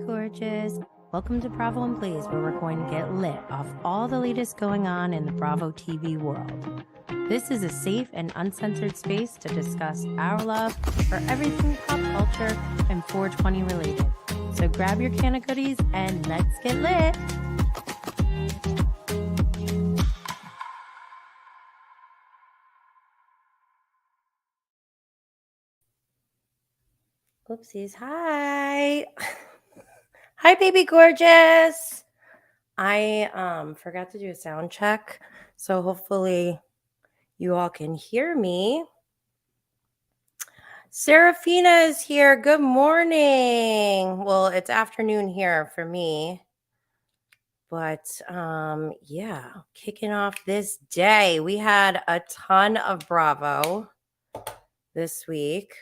gorgeous. Welcome to Bravo and Blaze, where we're going to get lit off all the latest going on in the Bravo TV world. This is a safe and uncensored space to discuss our love for everything pop culture and 420 related. So grab your can of goodies and let's get lit. Oopsies. Hi. Hi, baby gorgeous. I forgot to do a sound check, so hopefully you all can hear me. Serafina is here. Good morning. Well, it's afternoon here for me. But yeah, kicking off this day. We had a ton of Bravo this week.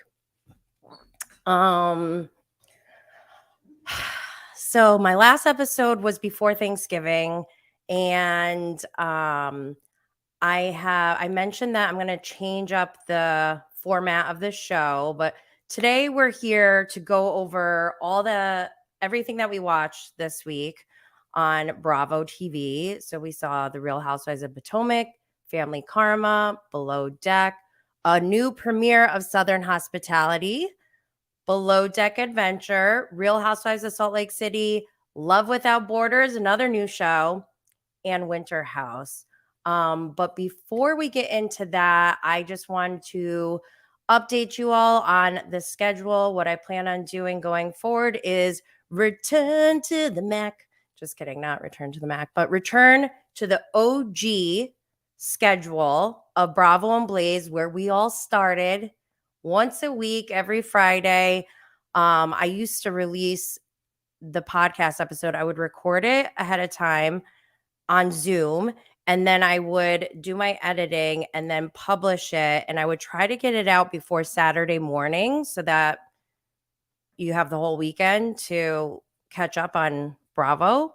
So my last episode was before Thanksgiving, and I mentioned that I'm going to change up the format of the show, but today we're here to go over everything that we watched this week on Bravo TV. So we saw The Real Housewives of Potomac, Family Karma, Below Deck, a new premiere of Southern Hospitality, Below Deck Adventure, Real Housewives of Salt Lake City, Love Without Borders, another new show, and Winter House. But before we get into that, I just want to update you all on the schedule. What I plan on doing going forward is return to the Mac. Just kidding, not return to the Mac, but return to the OG schedule of Bravo and Blaze, where we all started once a week, every Friday. I used to release the podcast episode. I would record it ahead of time on Zoom, and then I would do my editing and then publish it. And I would try to get it out before Saturday morning so that you have the whole weekend to catch up on Bravo.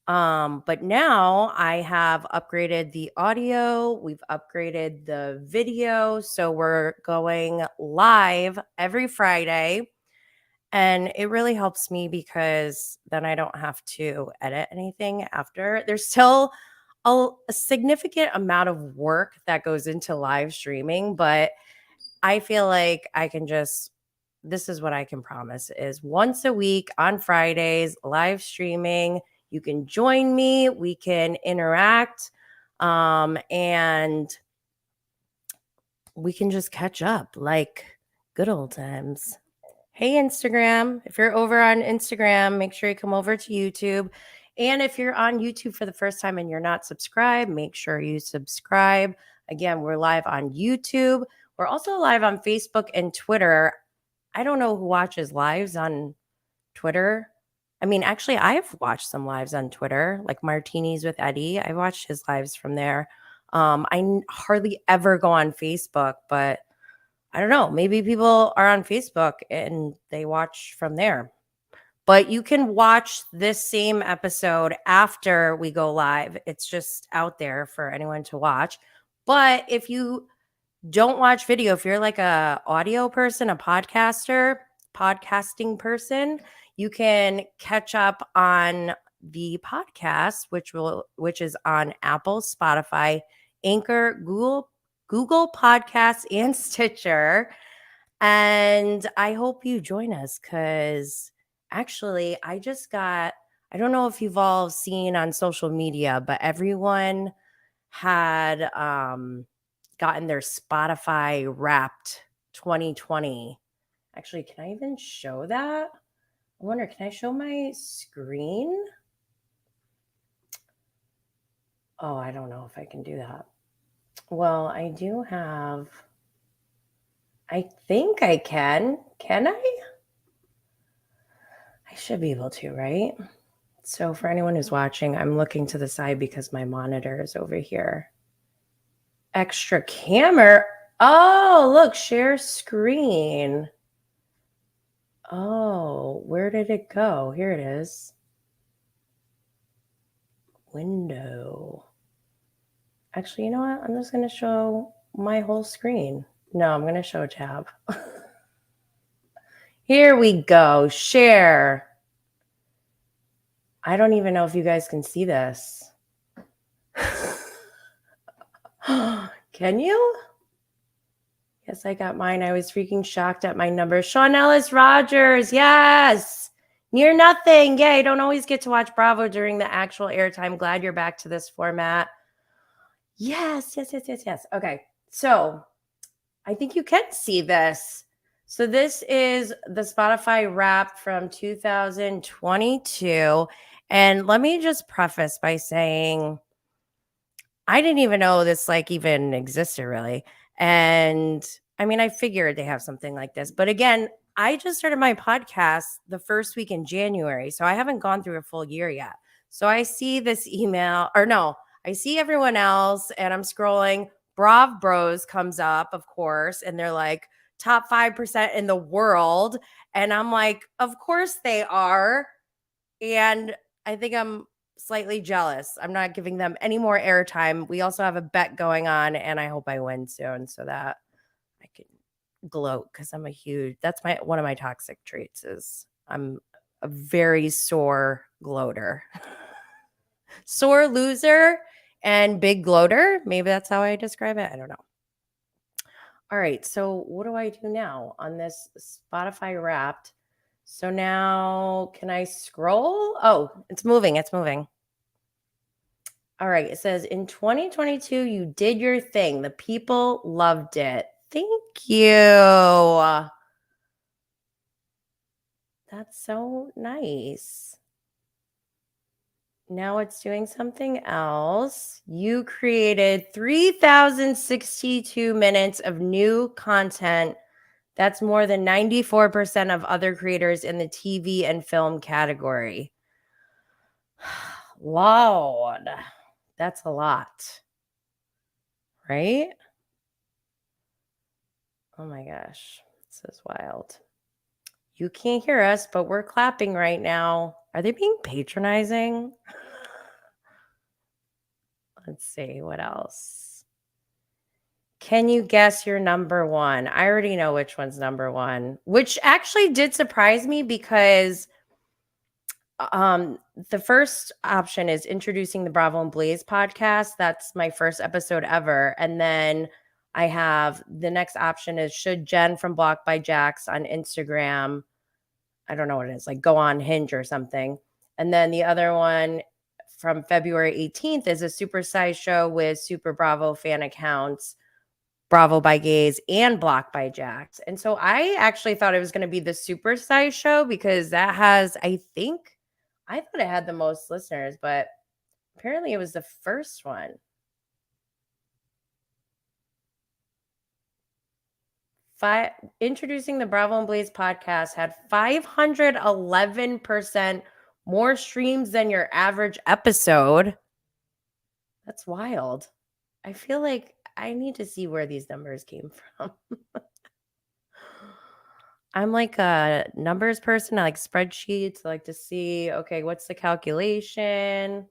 But now I have upgraded the audio. We've upgraded the video. So we're going live every Friday. And it really helps me because then I don't have to edit anything after. There's still a significant amount of work that goes into live streaming, but I feel like this is what I can promise is once a week on Fridays, live streaming. You can join me. We can interact, and we can just catch up like good old times. Hey, Instagram. If you're over on Instagram, make sure you come over to YouTube. And if you're on YouTube for the first time and you're not subscribed, make sure you subscribe. Again, we're live on YouTube. We're also live on Facebook and Twitter. I don't know who watches lives on Twitter. I mean, actually, I've watched some lives on Twitter, like Martinis with Eddie. I watched his lives from there. I hardly ever go on Facebook, but I don't know. Maybe people are on Facebook and they watch from there. But you can watch this same episode after we go live. It's just out there for anyone to watch. But if you don't watch video, if you're like a audio person, a podcasting person, you can catch up on the podcast, which is on Apple, Spotify, Anchor, Google Podcasts, and Stitcher. And I hope you join us because actually I don't know if you've all seen on social media, but everyone had gotten their Spotify Wrapped 2020. Actually, can I even show that? I wonder, can I show my screen? Oh, I don't know if I can do that. Well, I think I can. Can I? I should be able to, right? So for anyone who's watching, I'm looking to the side because my monitor is over here. Extra camera. Oh, look, share screen. Oh, where did it go? Here it is. Window. Actually, you know what? I'm just going to show my whole screen. No, I'm going to show a tab. Here we go. Share. I don't even know if you guys can see this. Can you? Yes, I got mine. I was freaking shocked at my number. Sean Ellis Rogers. Yes. Near nothing. Yay. Don't always get to watch Bravo during the actual airtime. Glad you're back to this format. Yes. Okay. So I think you can see this. So this is the Spotify Wrapped from 2022. And let me just preface by saying I didn't even know this like even existed really. And I mean, I figured they have something like this. But again, I just started my podcast the first week in January. So I haven't gone through a full year yet. So I see this email, or no, I see everyone else and I'm scrolling. Brav Bros comes up, of course, and they're like top 5% in the world. And I'm like, of course they are. And I think I'm slightly jealous. I'm not giving them any more airtime. We also have a bet going on, and I hope I win soon so that I can gloat because I'm that's one of my toxic traits is I'm a very sore gloater. Sore loser and big gloater. Maybe that's how I describe it. I don't know. All right. So what do I do now on this Spotify Wrapped? So now can I scroll? Oh, it's moving. It's moving. All right. It says in 2022, you did your thing. The people loved it. Thank you. That's so nice. Now it's doing something else. You created 3,062 minutes of new content. That's more than 94% of other creators in the TV and film category. Lord, that's a lot, right? Oh my gosh, this is wild. You can't hear us, but we're clapping right now. Are they being patronizing? Let's see, what else? Can you guess your number one? I already know which one's number one, which actually did surprise me because the first option is introducing the Bravo and Blaze podcast. That's my first episode ever. And then I have the next option is should Jen from Blocked by Jax on Instagram, I don't know what it is, like go on Hinge or something. And then the other one from February 18th is a supersize show with Super Bravo fan accounts, Bravo by Gaze and Blocked by Jax. And so I actually thought it was going to be the supersize show because that has, I thought it had the most listeners, but apparently it was the first one. Introducing the Bravo and Blaze podcast had 511% more streams than your average episode. That's wild. I feel like I need to see where these numbers came from. I'm like a numbers person. I like spreadsheets. I like to see, okay, what's the calculation?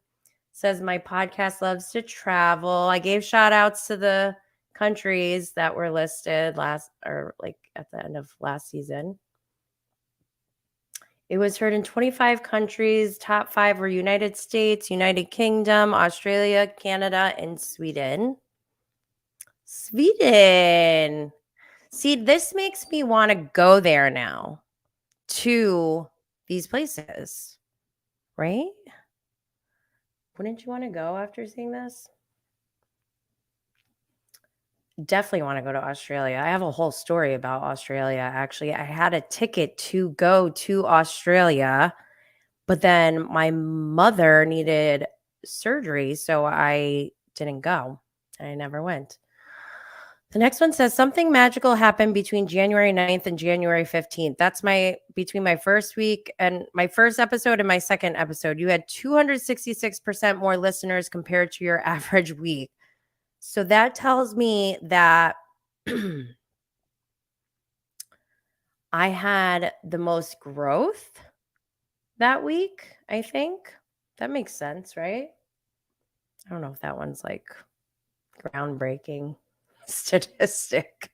Says my podcast loves to travel. I gave shout outs to the countries that were listed at the end of last season. It was heard in 25 countries. Top 5 were United States, United Kingdom, Australia, Canada, and Sweden. Sweden. See, this makes me want to go there now to these places, right? Wouldn't you want to go after seeing this? Definitely want to go to Australia. I have a whole story about Australia. Actually, I had a ticket to go to Australia, but then my mother needed surgery, so I didn't go. I never went. The next one says something magical happened between January 9th and January 15th. That's between my first week and my first episode and my second episode. You had 266% more listeners compared to your average week. So that tells me that I had the most growth that week, I think. That makes sense, right? I don't know if that one's like groundbreaking statistic.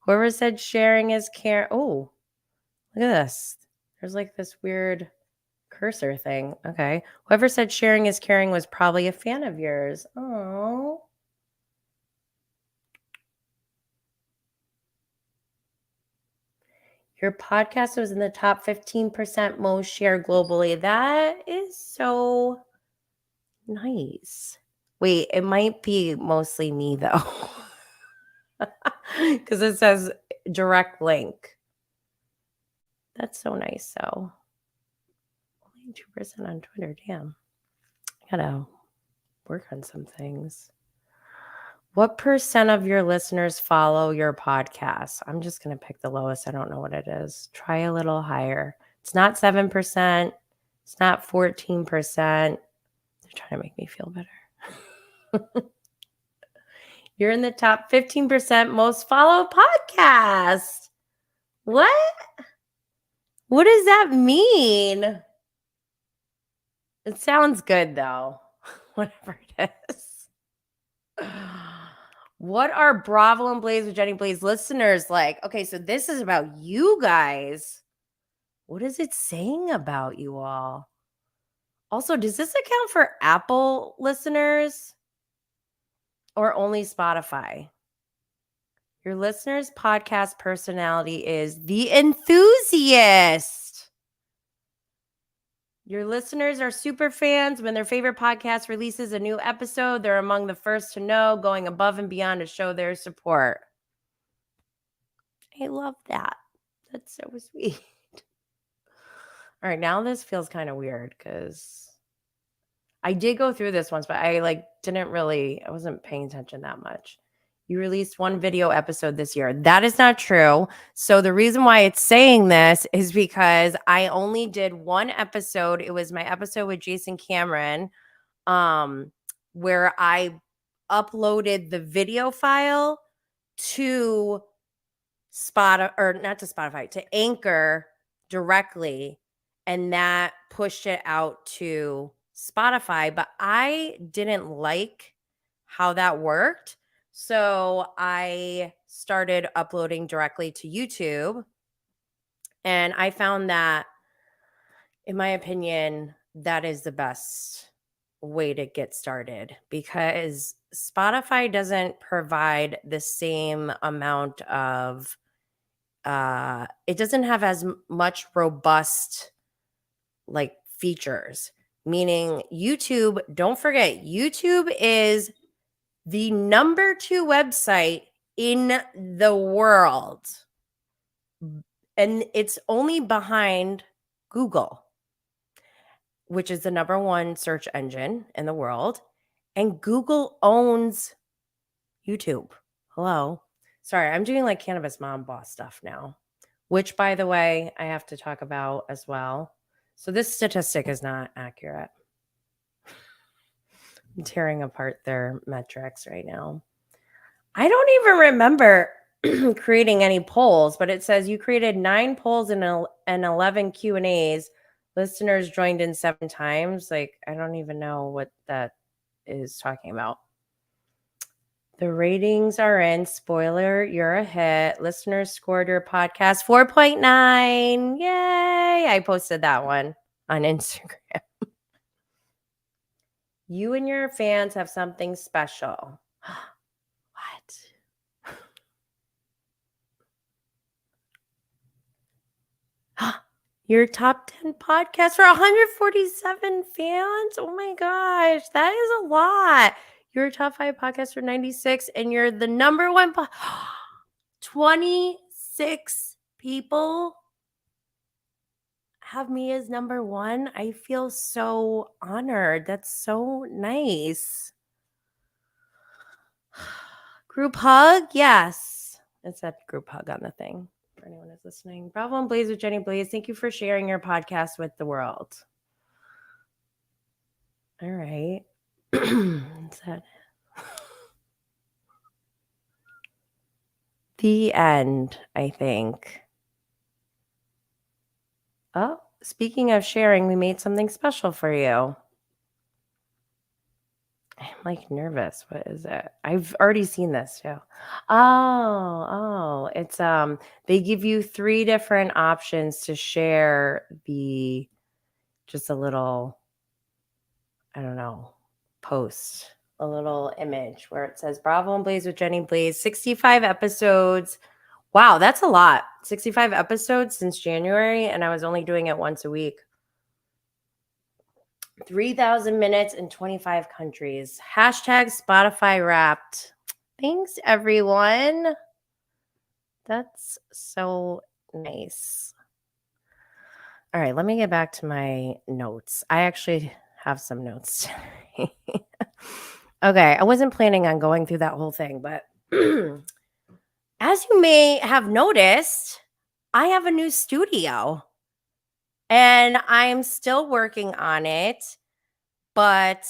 Whoever said sharing is care. Oh, look at this. There's like this weird cursor thing. Okay. Whoever said sharing is caring was probably a fan of yours. Oh. Your podcast was in the top 15% most shared globally. That is so nice. Wait, it might be mostly me though. Because it says direct link. That's so nice. So only 2% on Twitter. Damn. I gotta work on some things. What percent of your listeners follow your podcast? I'm just going to pick the lowest. I don't know what it is. Try a little higher. It's not 7%. It's not 14%. They're trying to make me feel better. You're in the top 15% most followed podcast. What? What does that mean? It sounds good though. Whatever it is. What are Bravo and Blaze with Jenny Blaze listeners like? Okay, so this is about you guys. What is it saying about you all? Also, does this account for Apple listeners or only Spotify? Your listener's podcast personality is the enthusiast. Your listeners are super fans. When their favorite podcast releases a new episode, they're among the first to know, going above and beyond to show their support. I love that. That's so sweet. All right, now this feels kind of weird because I did go through this once, but I I wasn't paying attention that much. You released one video episode this year. That is not true. So the reason why it's saying this is because I only did one episode. It was my episode with Jason Cameron, where I uploaded the video file to to Anchor directly, and that pushed it out to Spotify, but I didn't like how that worked. So I started uploading directly to YouTube, and I found that, in my opinion, that is the best way to get started because Spotify doesn't provide the same amount of it doesn't have as much robust features, meaning YouTube, don't forget, YouTube is the number 2 website in the world, and it's only behind Google, which is the number 1 search engine in the world, and Google owns YouTube. Hello. Sorry, I'm doing cannabis mom boss stuff now, which, by the way, I have to talk about as well. So this statistic is not accurate. I'm tearing apart their metrics right now. I don't even remember creating any polls, but it says you created 9 polls and 11 Q&As. Listeners joined in 7 times. I don't even know what that is talking about. The ratings are in. Spoiler, you're a hit. Listeners scored your podcast 4.9. Yay! I posted that one on Instagram. You and your fans have something special. What? Your top 10 podcast for 147 fans? Oh my gosh, that is a lot. You're a top 5 podcast for 96, and you're the number 1 26 people have me as number 1. I feel so honored. That's so nice. Group hug? Yes. It said group hug on the thing for anyone who's listening. Bravo and Blaze with Jenny Blaze. Thank you for sharing your podcast with the world. All right. What's that? The end, I think. Oh, speaking of sharing, we made something special for you. I'm nervous. What is it? I've already seen this too. Oh, it's they give you 3 different options to share the just a little, I don't know, post, a little image where it says Bravo and Blaze with Jenny Blaze, 65 episodes. Wow, that's a lot. 65 episodes since January, and I was only doing it once a week. 3,000 minutes in 25 countries. Hashtag Spotify Wrapped. Thanks, everyone. That's so nice. All right, let me get back to my notes. I actually have some notes. Okay, I wasn't planning on going through that whole thing, but as you may have noticed, I have a new studio and I'm still working on it, but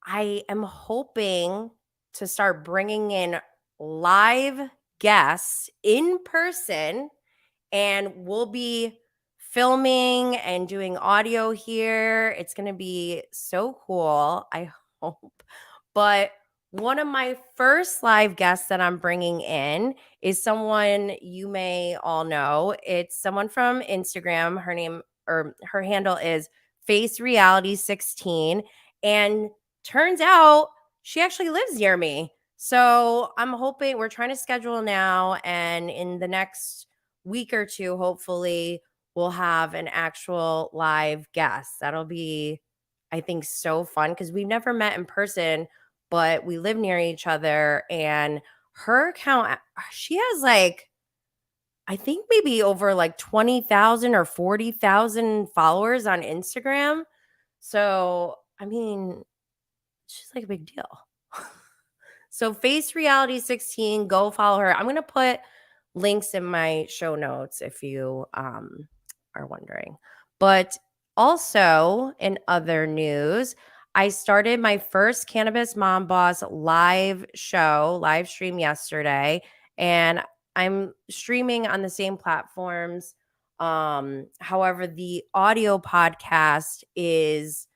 I am hoping to start bringing in live guests in person, and we'll be filming and doing audio here. It's going to be so cool, I hope. But one of my first live guests that I'm bringing in is someone you may all know. It's someone from Instagram. Her handle is Face Reality 16, and turns out she actually lives near me. So I'm hoping, we're trying to schedule now, and in the next week or two, hopefully we'll have an actual live guest. That'll be, I think, so fun because we've never met in person, but we live near each other. And her account, she has like, I think maybe over like 20,000 or 40,000 followers on Instagram. So, I mean, she's like a big deal. So Face Reality 16, go follow her. I'm going to put links in my show notes if you are wondering. But also in other news, I started my first Cannabis Mom Boss live stream yesterday, and I'm streaming on the same platforms. However, the audio podcast is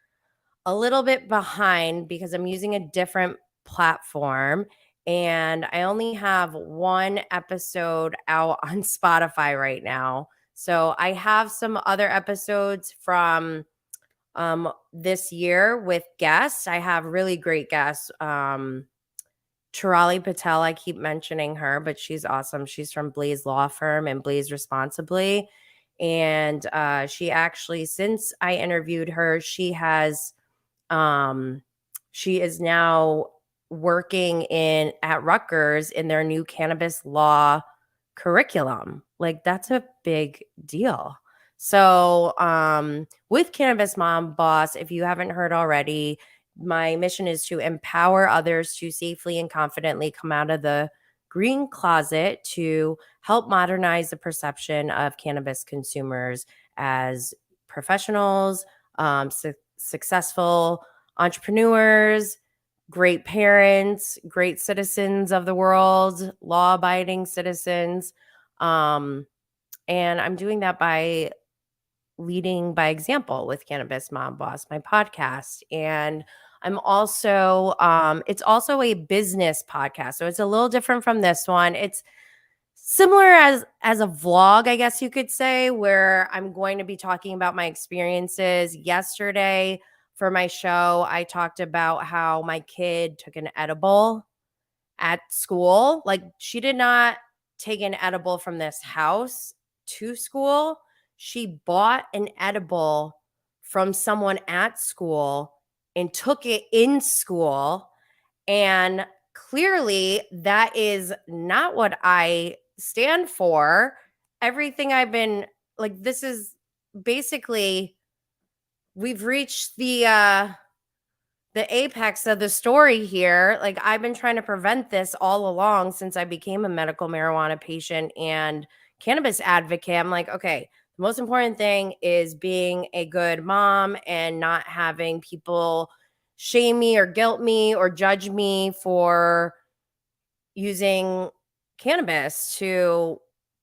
a little bit behind because I'm using a different platform, and I only have one episode out on Spotify right now. So I have some other episodes from this year with guests. I have really great guests. Chirali Patel, I keep mentioning her, but she's awesome. She's from Blaze Law Firm and Blaze Responsibly. And she actually, since I interviewed her, she is now working at Rutgers in their new cannabis law curriculum. Like, that's a big deal. So, with Cannabis Mom Boss, if you haven't heard already, my mission is to empower others to safely and confidently come out of the green closet to help modernize the perception of cannabis consumers as professionals, successful entrepreneurs, great parents, great citizens of the world, law-abiding citizens. And I'm doing that by leading by example with Cannabis Mom Boss, my podcast. And I'm also, it's also a business podcast. So it's a little different from this one. It's similar as a vlog, I guess you could say, where I'm going to be talking about my experiences. Yesterday for my show, I talked about how my kid took an edible at school. Like, she did not take an edible from this house to school. She bought an edible from someone at school and took it in school. And clearly that is not what I stand for. Everything I've been like, this is basically, we've reached the apex of the story here. Like, I've been trying to prevent this all along since I became a medical marijuana patient and cannabis advocate. I'm like, okay, the most important thing is being a good mom and not having people shame me or guilt me or judge me for using cannabis to,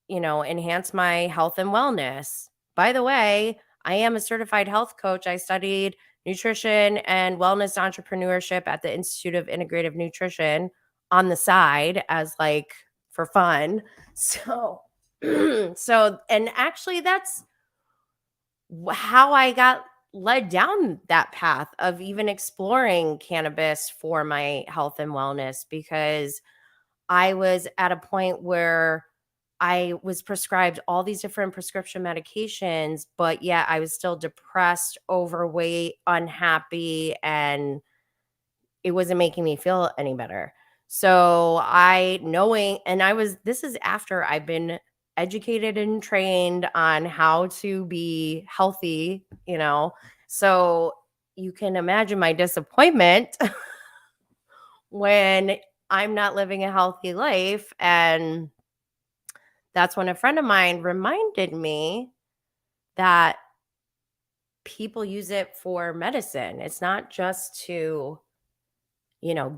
enhance my health and wellness. By the way, I am a certified health coach. I studied nutrition and wellness entrepreneurship at the Institute of Integrative Nutrition on the side as like for fun. So, and actually that's how I got led down that path of even exploring cannabis for my health and wellness, because I was at a point where I was prescribed all these different prescription medications, but yet I was still depressed, overweight, unhappy, and it wasn't making me feel any better. So this is after I've been educated and trained on how to be healthy, So you can imagine my disappointment when I'm not living a healthy life. And that's when a friend of mine reminded me that people use it for medicine. It's not just to,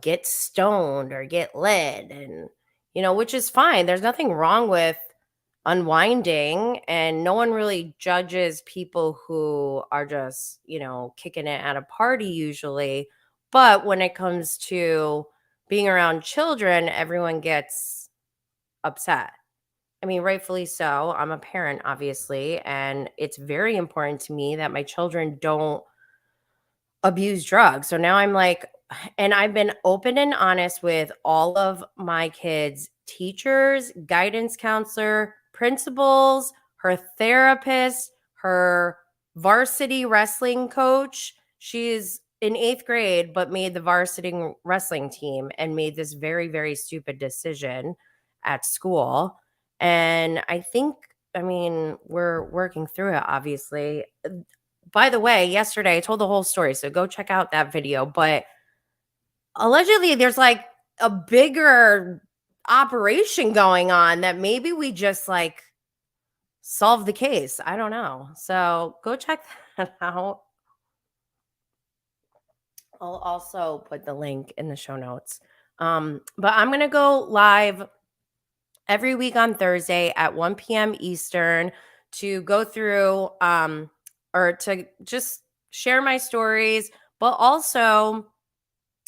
get stoned or get lit, and, which is fine. There's nothing wrong with unwinding, and no one really judges people who are just, kicking it at a party usually. But when it comes to being around children, everyone gets upset. I mean, rightfully so. I'm a parent, obviously, and it's very important to me that my children don't abuse drugs. So now I'm like, and I've been open and honest with all of my kids' teachers, guidance counselor, principals, her therapist, her varsity wrestling coach. She's in 8th grade, but made the varsity wrestling team and made this very, very stupid decision at school. And I mean, we're working through it, obviously. By the way, yesterday I told the whole story, so go check out that video. But allegedly, there's like a bigger operation going on that maybe we just like solve the case. I don't know. So go check that out. I'll also put the link in the show notes. But I'm going to go live every week on Thursday at 1 p.m. Eastern to go through or to just share my stories, but also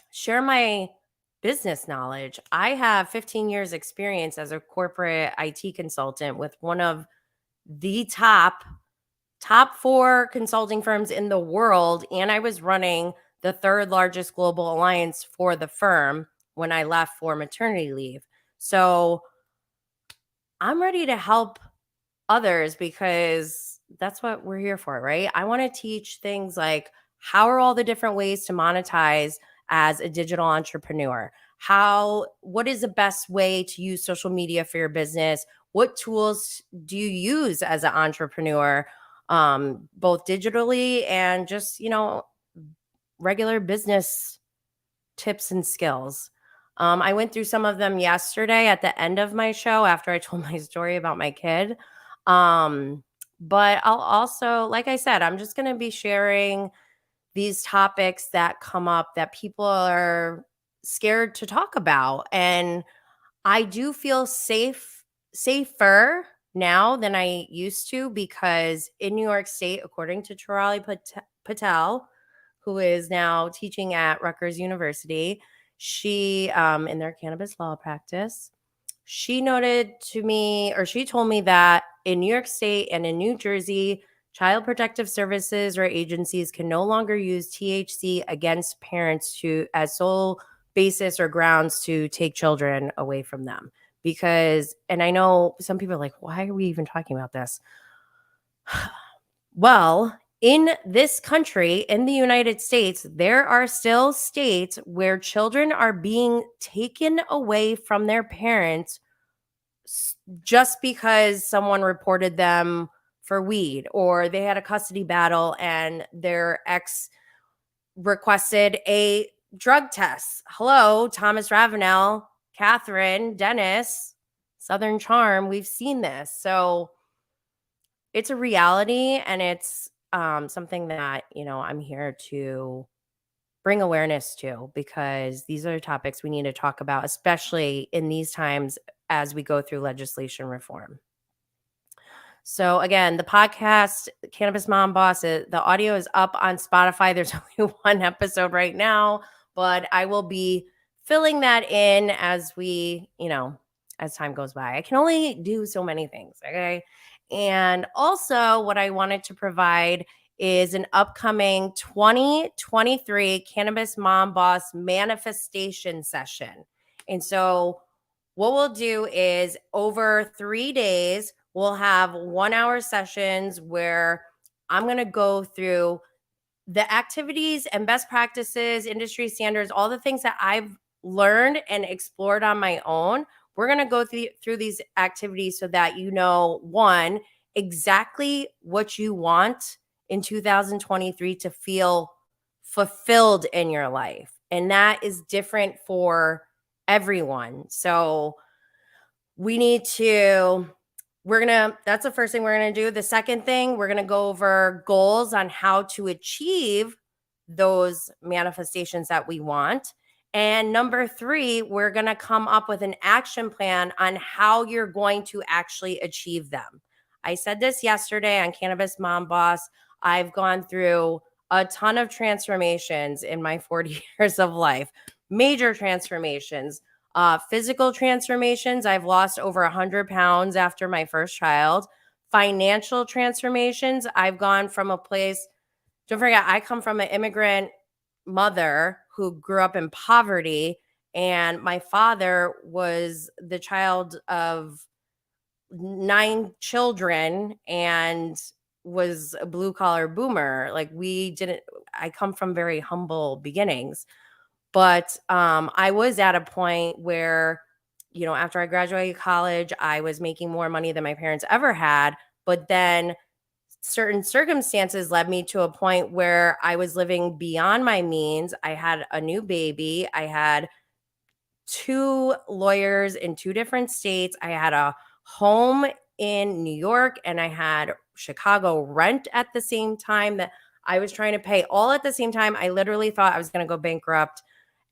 share my business knowledge. I have 15 years experience as a corporate IT consultant with one of the top 4 consulting firms in the world, and I was running the 3rd largest global alliance for the firm when I left for maternity leave. So I'm ready to help others because that's what we're here for, right? I want to teach things like, how are all the different ways to monetize as a digital entrepreneur? What is the best way to use social media for your business? What tools do you use as an entrepreneur, both digitally and just, regular business tips and skills? I went through some of them yesterday at the end of my show after I told my story about my kid. But I'll also, like I said, I'm just going to be sharing these topics that come up that people are scared to talk about. And I do feel safer now than I used to, because in New York State, according to Chirali Patel, who is now teaching at Rutgers University, she in their cannabis law practice, she told me that in New York State and in New Jersey, child protective services or agencies can no longer use THC against parents as sole basis or grounds to take children away from them. Because, and I know some people are like, why are we even talking about this? Well, in this country, in the United States, there are still states where children are being taken away from their parents just because someone reported them for weed, or they had a custody battle and their ex requested a drug test. Hello, Thomas Ravenel, Catherine, Dennis, Southern Charm. We've seen this. So it's a reality, and it's something that, I'm here to bring awareness to, because these are topics we need to talk about, especially in these times as we go through legislation reform. So again, the podcast, Cannabis Mom Boss, the audio is up on Spotify. There's only one episode right now, but I will be filling that in as as time goes by. I can only do so many things, okay? And also what I wanted to provide is an upcoming 2023 Cannabis Mom Boss manifestation session. And so what we'll do is over 3 days, we'll have 1-hour sessions where I'm going to go through the activities and best practices, industry standards, all the things that I've learned and explored on my own. We're going to go through these activities so that you know, one, exactly what you want in 2023 to feel fulfilled in your life. And that is different for everyone. So we need to that's the first thing we're going to do. The second thing, we're going to go over goals on how to achieve those manifestations that we want. And number 3, we're going to come up with an action plan on how you're going to actually achieve them. I said this yesterday on Cannabis Mom Boss. I've gone through a ton of transformations in my 40 years of life, major transformations. Physical transformations, I've lost over 100 pounds after my first child. Financial transformations, I've gone from a place, don't forget, I come from an immigrant mother who grew up in poverty, and my father was the child of 9 children and was a blue collar boomer. Like I come from very humble beginnings. But I was at a point where, after I graduated college, I was making more money than my parents ever had. But then certain circumstances led me to a point where I was living beyond my means. I had a new baby. I had 2 lawyers in 2 different states. I had a home in New York, and I had Chicago rent at the same time that I was trying to pay all at the same time. I literally thought I was going to go bankrupt.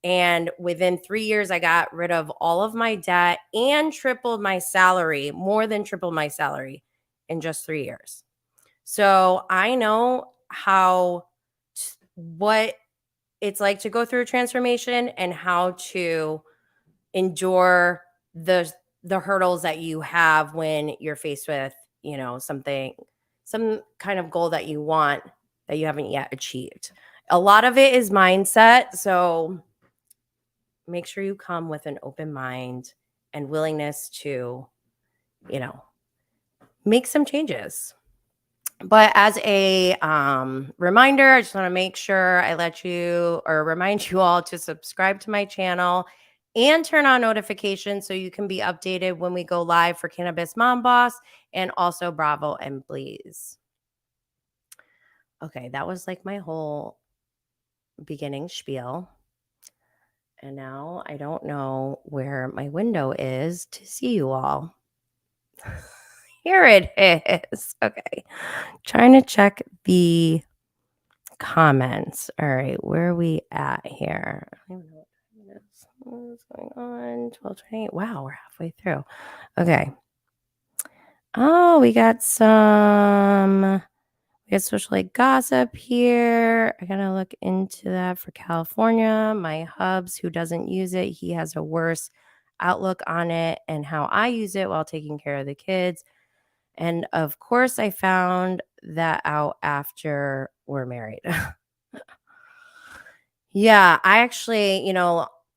And within 3 years, I got rid of all of my debt and tripled my salary, more than tripled my salary in just 3 years. So I know what it's like to go through a transformation and how to endure the hurdles that you have when you're faced with, some kind of goal that you want that you haven't yet achieved. A lot of it is mindset. So make sure you come with an open mind and willingness to, make some changes. But as a reminder, I just want to make sure I remind you all to subscribe to my channel and turn on notifications so you can be updated when we go live for Cannabis Mom Boss and also Bravo and Bleeze. Okay, that was like my whole beginning spiel. And now I don't know where my window is to see you all. Here it is. Okay. Trying to check the comments. All right. Where are we at here? I don't even know what time it is. What's going on? 12:28. Wow, we're halfway through. Okay. Oh, we got social like gossip here. I gotta look into that for California. My hubs, who doesn't use it, he has a worse outlook on it and how I use it while taking care of the kids. And of course, I found that out after we're married. Yeah, I actually,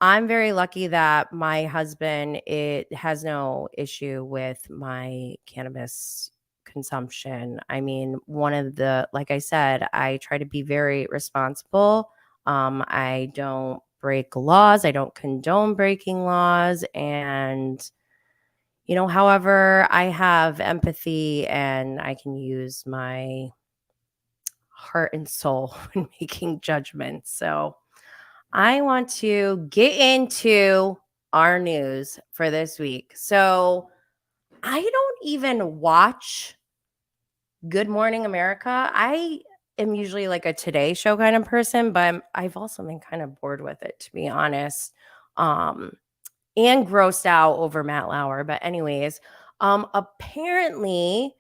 I'm very lucky that my husband has no issue with my cannabis consumption. I mean, like I said, I try to be very responsible. I don't break laws. I don't condone breaking laws. And, however, I have empathy and I can use my heart and soul when making judgments. So I want to get into our news for this week. So I don't even watch Good Morning America. I am usually like a Today Show kind of person, but I've also been kind of bored with it, to be honest, and grossed out over Matt Lauer. But anyways, apparently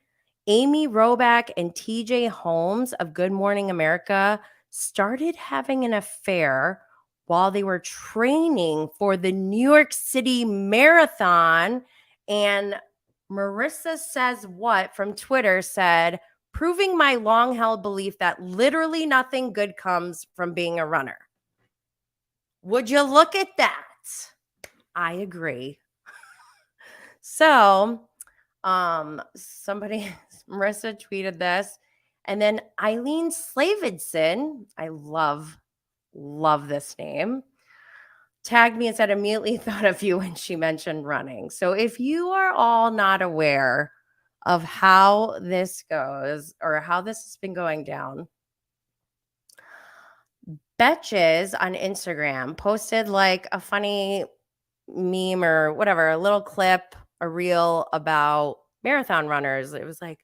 Amy Robach and TJ Holmes of Good Morning America started having an affair while they were training for the New York City Marathon. And Marissa Says What from Twitter said, proving my long-held belief that literally nothing good comes from being a runner. Would you look at that? I agree. So, somebody, Marissa tweeted this, and then Eileen Slavidson, I love this name, tagged me and said, immediately thought of you when she mentioned running. So if you are all not aware of how this goes or how this has been going down, Betches on Instagram posted like a funny meme or whatever, a little clip, a reel about marathon runners. It was like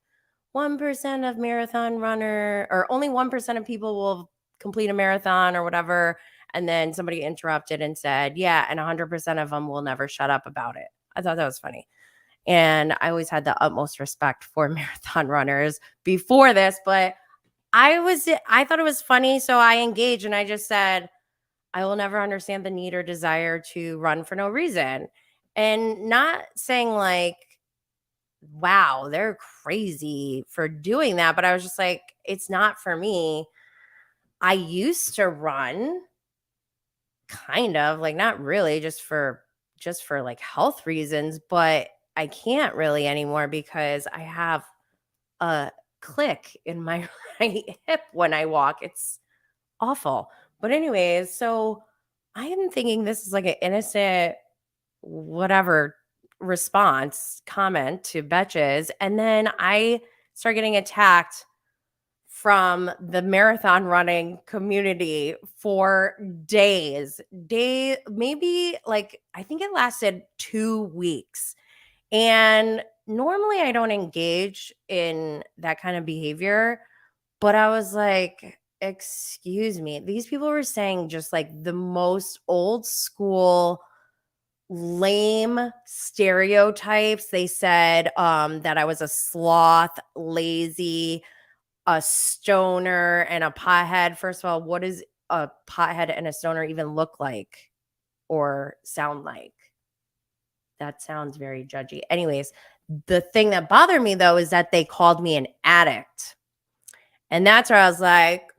1% of marathon runner, or only 1% of people will complete a marathon or whatever. And then somebody interrupted and said, yeah, and 100% of them will never shut up about it. I thought that was funny. And I always had the utmost respect for marathon runners before this, but I thought it was funny. So I engaged and I just said, I will never understand the need or desire to run for no reason. And not saying like, wow, they're crazy for doing that. But I was just like, it's not for me. I used to run kind of like, not really just for like health reasons, but I can't really anymore because I have a click in my right hip when I walk. It's awful. But anyways, so I am thinking this is like an innocent whatever response comment to Betches. And then I start getting attacked from the marathon running community for days. Maybe like, I think it lasted 2 weeks. And normally I don't engage in that kind of behavior, but I was like, excuse me. These people were saying just like the most old school, lame stereotypes. They said that I was a sloth, lazy, a stoner, and a pothead. First of all, what does a pothead and a stoner even look like or sound like? That sounds very judgy. Anyways, the thing that bothered me though is that they called me an addict. And that's where I was like,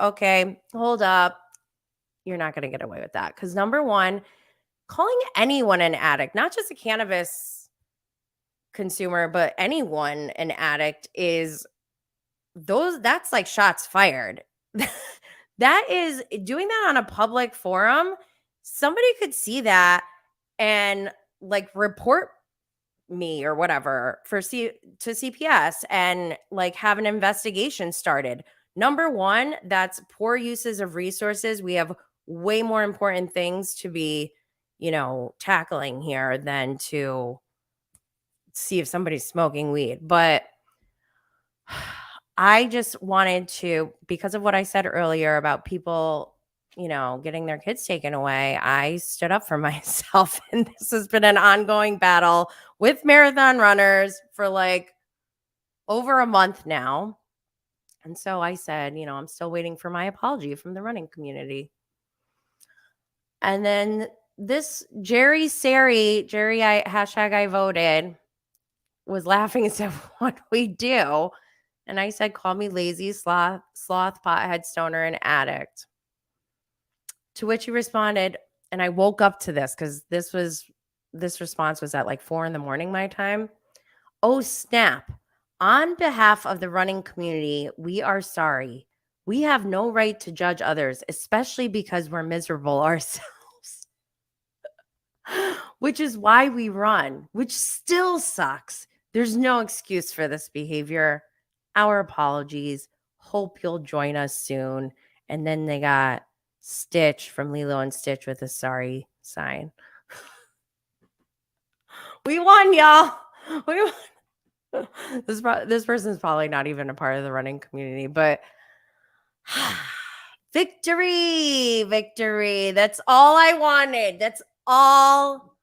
okay, hold up. You're not going to get away with that. Because number one, calling anyone an addict, not just a cannabis consumer, but anyone an addict that's like shots fired. That is doing that on a public forum. Somebody could see that and like report me or whatever to CPS and like have an investigation started. Number one, that's poor uses of resources. We have way more important things to be, tackling here than to see if somebody's smoking weed. But I just wanted to, because of what I said earlier about people, getting their kids taken away, I stood up for myself. And this has been an ongoing battle with marathon runners for like over a month now. And so I said, I'm still waiting for my apology from the running community. And then this Jerry, I voted, was laughing and said, what do we do? And I said, call me lazy, sloth, pothead, stoner, and addict. To which he responded, and I woke up to this because this response was at like 4 a.m. my time. Oh, snap. On behalf of the running community, we are sorry. We have no right to judge others, especially because we're miserable ourselves. Which is why we run, which still sucks. There's no excuse for this behavior. Our apologies. Hope you'll join us soon. And then they got Stitch from Lilo and Stitch with a sorry sign. We won, y'all. We won. This person's probably not even a part of the running community, but victory. That's all I wanted. That's all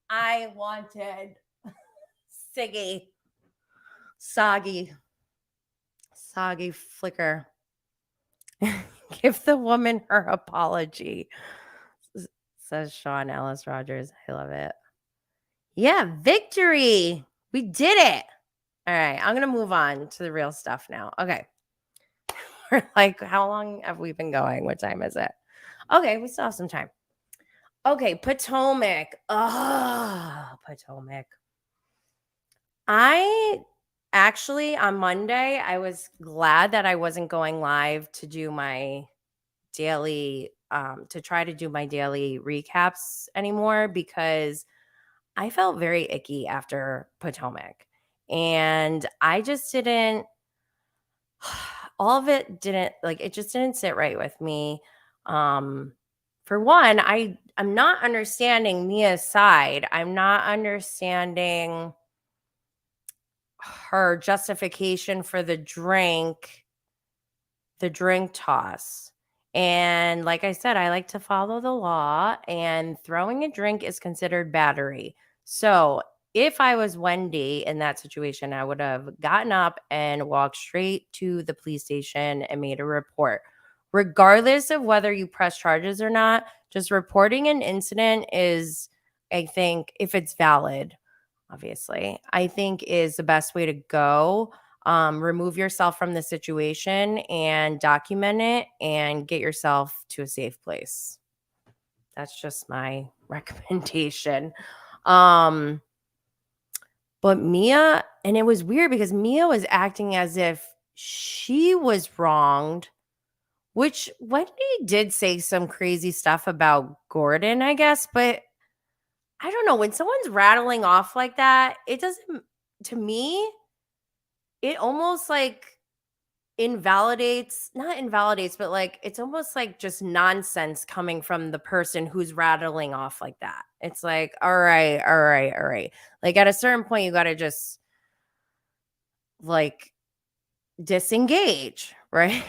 I wanted. Siggy. Soggy flicker. Give the woman her apology, says Sean Ellis Rogers. I love it. Yeah, victory. We did it. All right, I'm going to move on to the real stuff now. Okay. We're like, how long have we been going? What time is it? Okay, we still have some time. Okay, Potomac. Oh, Potomac. I actually, on Monday, I was glad that I wasn't going live to do my daily, to try to do my daily recaps anymore because I felt very icky after Potomac. And I just didn't, all of it didn't, like, it just didn't sit right with me. Um, for one, I'm not understanding Mia's side. I'm not understanding her justification for the drink toss. And like I said, I like to follow the law, and throwing a drink is considered battery. So if I was Wendy in that situation, I would have gotten up and walked straight to the police station and made a report. Regardless of whether you press charges or not, just reporting an incident is, I think, if it's valid, obviously, I think is the best way to go. Remove yourself from the situation and document it and get yourself to a safe place. That's just my recommendation. Um, but Mia, and it was weird because Mia was acting as if she was wronged, which Wendy did say some crazy stuff about Gordon, I guess, but I don't know. When someone's rattling off like that, it doesn't, to me, it almost like not invalidates, but like it's almost like just nonsense coming from the person who's rattling off like that. It's like, all right, all right, all right. Like at a certain point, you got to just like disengage, right?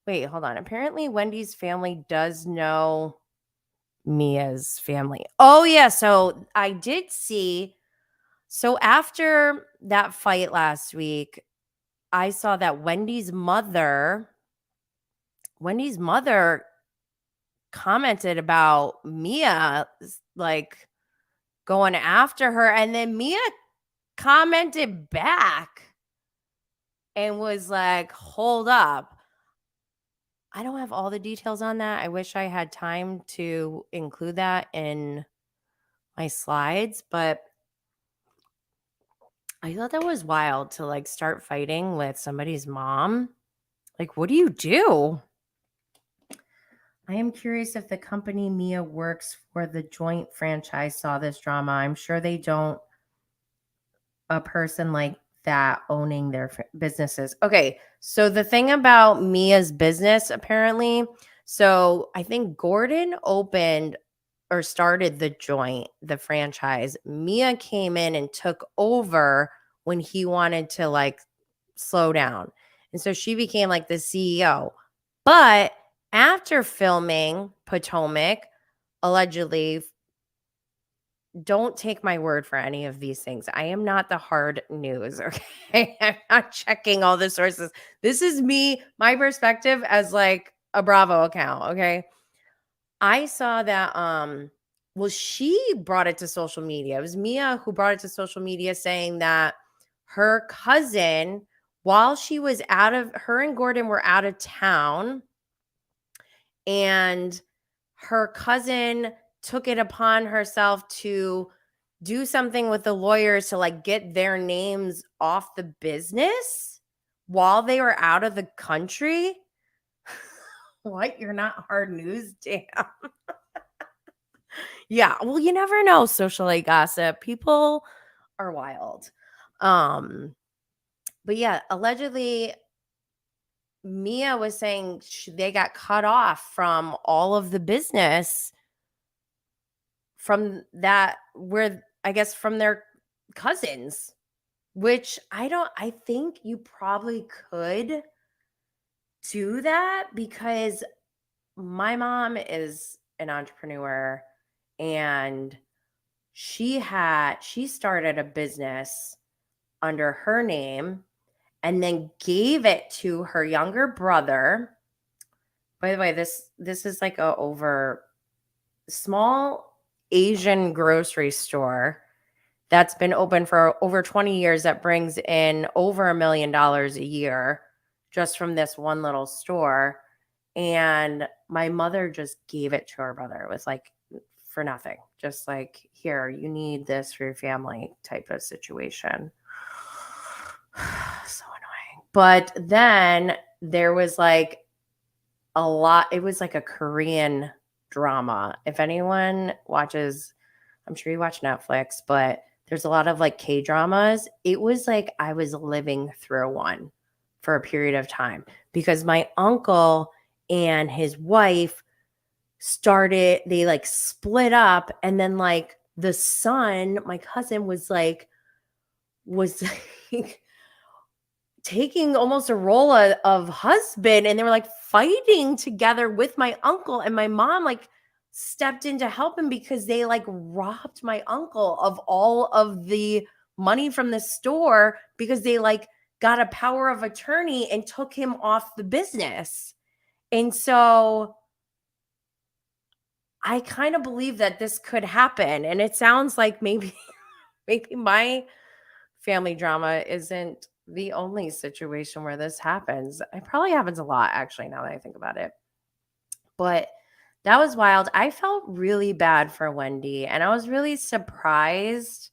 Wait, hold on. Apparently, Wendy's family does know Mia's family. Oh, yeah. So I did see. So after that fight last week, I saw that Wendy's mother commented about Mia like going after her, and then Mia commented back and was like, "Hold up." I don't have all the details on that. I wish I had time to include that in my slides, but I thought that was wild to like start fighting with somebody's mom. Like, what do you do? I am curious if the company Mia works for, the joint franchise, saw this drama. I'm sure they don't. A person like that owning their businesses. Okay, so the thing about Mia's business, apparently, so I think Gordon opened or started the joint, the franchise. Mia came in and took over when he wanted to like slow down. And so she became like the CEO. But after filming Potomac, allegedly, don't take my word for any of these things. I am not the hard news, okay? I'm not checking all the sources. This is me, my perspective as like a Bravo account, okay? I saw that well, she brought it to social media. It was Mia who brought it to social media saying that her cousin, while she was her and Gordon were out of town, and her cousin took it upon herself to do something with the lawyers to like get their names off the business while they were out of the country. What? You're not hard news? Damn. Yeah. Well, you never know, socialite gossip. People are wild. But yeah, allegedly Mia was saying they got cut off from all of the business from that, where I guess from their cousins, which I think you probably could do that because my mom is an entrepreneur, and she started a business under her name and then gave it to her younger brother. By the way, this is like a over small Asian grocery store that's been open for over 20 years that brings in over $1 million a year just from this one little store. And my mother just gave it to her brother. It was like for nothing. Just like, here, you need this for your family type of situation. So annoying. But then there was like a lot, it was like a Korean drama. If anyone watches, I'm sure you watch Netflix, but there's a lot of like K dramas. It was like I was living through one for a period of time because my uncle and his wife they like split up, and then like the son, my cousin, was like taking almost a role of husband, and they were like fighting together with my uncle, and my mom like stepped in to help him because they like robbed my uncle of all of the money from the store because they like got a power of attorney and took him off the business. And so I kind of believe that this could happen, and it sounds like maybe maybe my family drama isn't the only situation where this happens. It probably happens a lot, actually, now that I think about it. But that was wild. I felt really bad for Wendy, and I was really surprised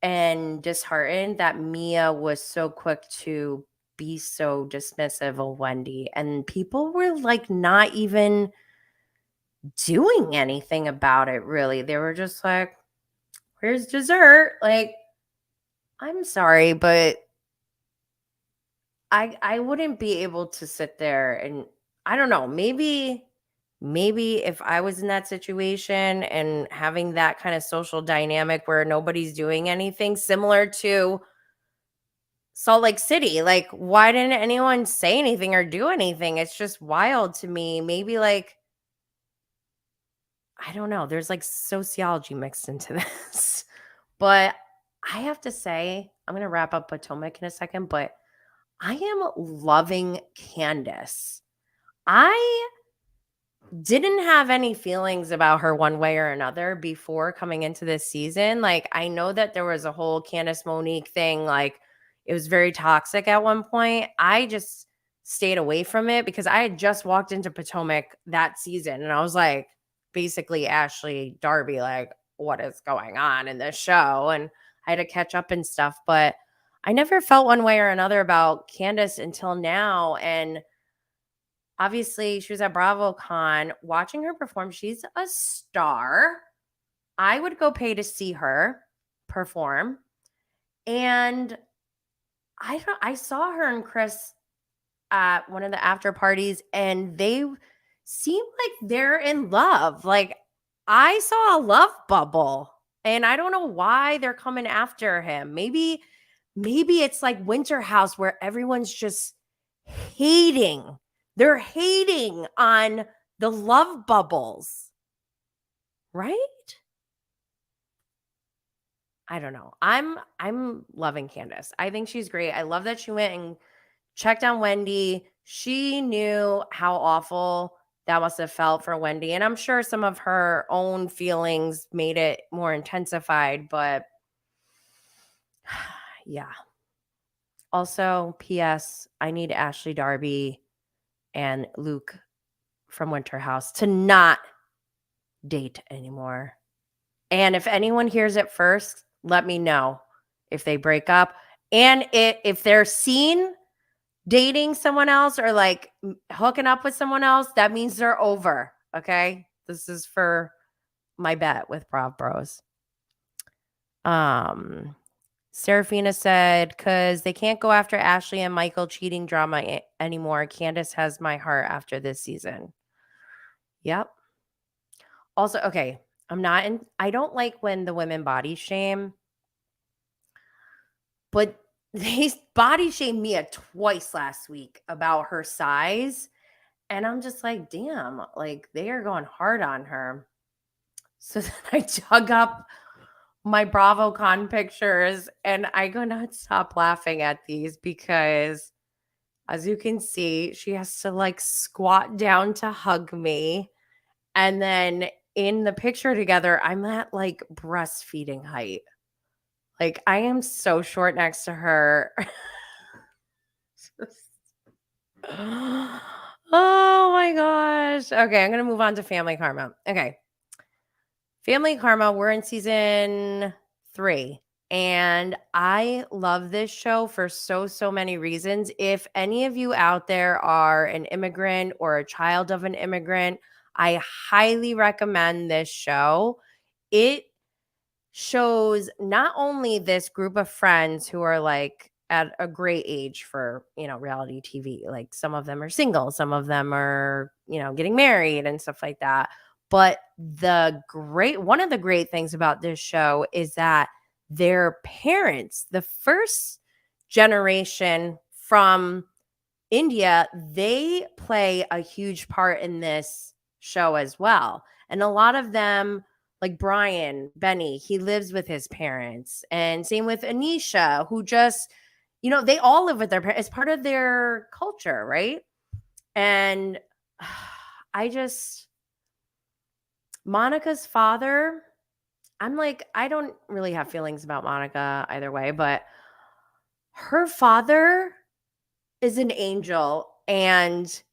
and disheartened that Mia was so quick to be so dismissive of Wendy. And people were like not even doing anything about it, really. They were just like, here's dessert. Like, I'm sorry, but I wouldn't be able to sit there and I don't know, maybe if I was in that situation and having that kind of social dynamic where nobody's doing anything similar to Salt Lake City, like why didn't anyone say anything or do anything? It's just wild to me. Maybe like I don't know, there's like sociology mixed into this. But I have to say, I'm going to wrap up Potomac in a second, but I am loving Candace. I didn't have any feelings about her one way or another before coming into this season. Like, I know that there was a whole Candace Monique thing. Like, it was very toxic at one point. I just stayed away from it because I had just walked into Potomac that season and I was like, basically, Ashley Darby, like, what is going on in this show? And I had to catch up and stuff. But I never felt one way or another about Candace until now. And obviously, she was at BravoCon. Watching her perform, she's a star. I would go pay to see her perform. And I saw her and Chris at one of the after parties, and they seem like they're in love. Like, I saw a love bubble, and I don't know why they're coming after him. Maybe it's like Winter House where everyone's just hating. They're hating on the love bubbles, right? I don't know. I'm loving Candace. I think she's great. I love that she went and checked on Wendy. She knew how awful that must have felt for Wendy, and I'm sure some of her own feelings made it more intensified, but yeah. Also, PS, I need Ashley Darby and Luke from Winter House to not date anymore. And if anyone hears it first, let me know if they break up. And if they're seen dating someone else or like hooking up with someone else, that means they're over. Okay. This is for my bet with Brav Bros. Serafina said, because they can't go after Ashley and Michael cheating drama anymore. Candace has my heart after this season. Yep. Also, okay, I don't like when the women body shame, but they body shamed Mia twice last week about her size. And I'm just like, damn, like they are going hard on her. So then I dug up my BravoCon pictures and I could not stop laughing at these because as you can see, she has to like squat down to hug me. And then in the picture together, I'm at like breastfeeding height. Like, I am so short next to her. Oh my gosh. Okay, I'm going to move on to Family Karma. Okay. Family Karma, we're in season 3. And I love this show for so many reasons. If any of you out there are an immigrant or a child of an immigrant, I highly recommend this show. It shows not only this group of friends who are like at a great age for, reality TV. Like some of them are single, some of them are, getting married and stuff like that. But one of the great things about this show is that their parents, the first generation from India, they play a huge part in this show as well. And a lot of them, like Brian, Benny, he lives with his parents. And same with Anisha, who just, they all live with their parents. It's part of their culture, right? And Monica's father, I'm like, I don't really have feelings about Monica either way, but her father is an angel. And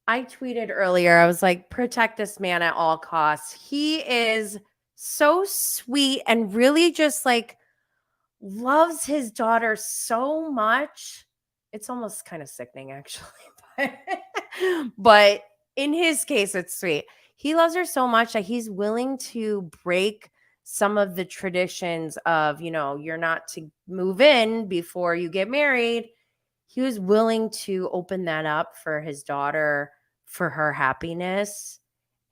I tweeted earlier, I was like, protect this man at all costs. He is so sweet and really just like loves his daughter so much. It's almost kind of sickening, actually. But in his case, it's sweet. He loves her so much that he's willing to break some of the traditions of, you're not to move in before you get married. He was willing to open that up for his daughter, for her happiness,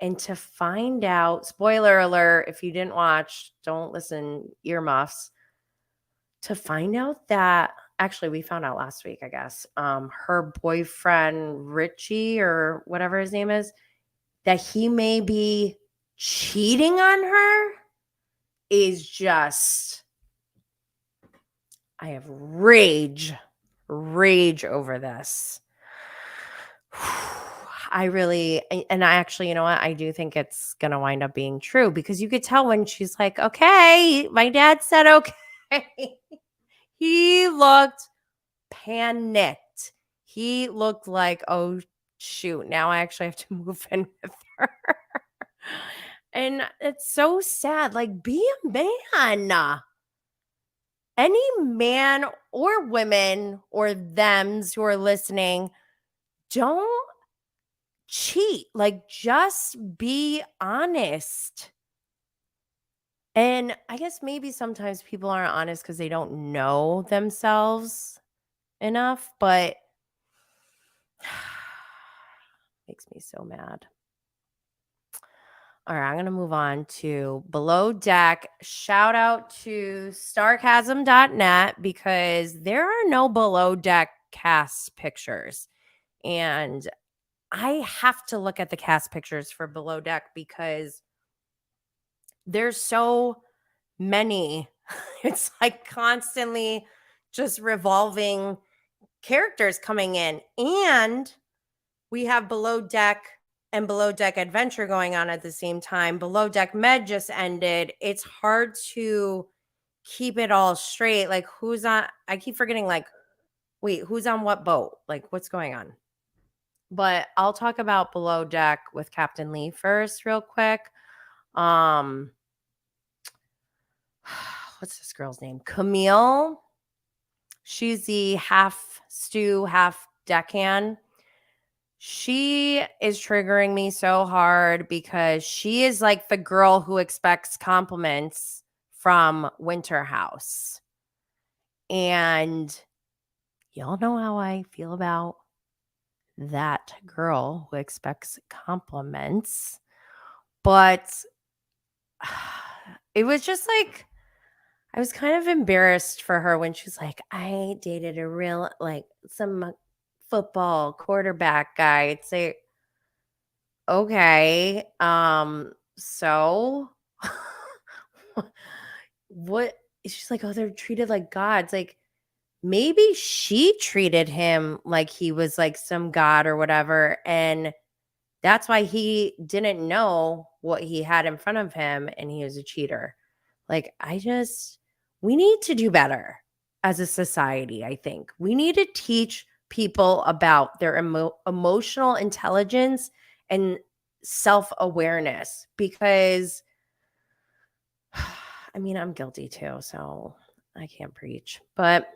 and to find out, spoiler alert, if you didn't watch, don't listen, earmuffs, to find out that, actually we found out last week, I guess, her boyfriend, Richie, or whatever his name is, that he may be cheating on her is just, I have rage over this. And I actually, you know what? I do think it's going to wind up being true because you could tell when she's like, okay, my dad said, okay. He looked panicked. He looked like, oh, shoot, now I actually have to move in with her. And it's so sad. Like, be a man. Any man or women or thems who are listening, don't cheat. Like, just be honest. And I guess maybe sometimes people aren't honest because they don't know themselves enough, but makes me so mad. All right, I'm going to move on to Below Deck. Shout out to starcasm.net because there are no Below Deck cast pictures. And I have to look at the cast pictures for Below Deck because there's so many. It's like constantly just revolving characters coming in. And we have Below Deck and Below Deck Adventure going on at the same time. Below Deck Med just ended. It's hard to keep it all straight. Like, who's on? I keep forgetting, like, wait, who's on what boat? Like, what's going on? But I'll talk about Below Deck with Captain Lee first, real quick. What's this girl's name? Camille. She's the half stew, half deckhand. She is triggering me so hard because she is like the girl who expects compliments from Winter House. And y'all know how I feel about that girl who expects compliments. But it was just like, I was kind of embarrassed for her when she's like, I dated a real, like, some football quarterback guy. It's like, okay, so what? She's like, oh, they're treated like gods. Like, maybe she treated him like he was like some god or whatever, and that's why he didn't know what he had in front of him, and he was a cheater. Like, we need to do better as a society, I think. We need to teach people about their emotional intelligence and self-awareness because I mean, I'm guilty too, so I can't preach. But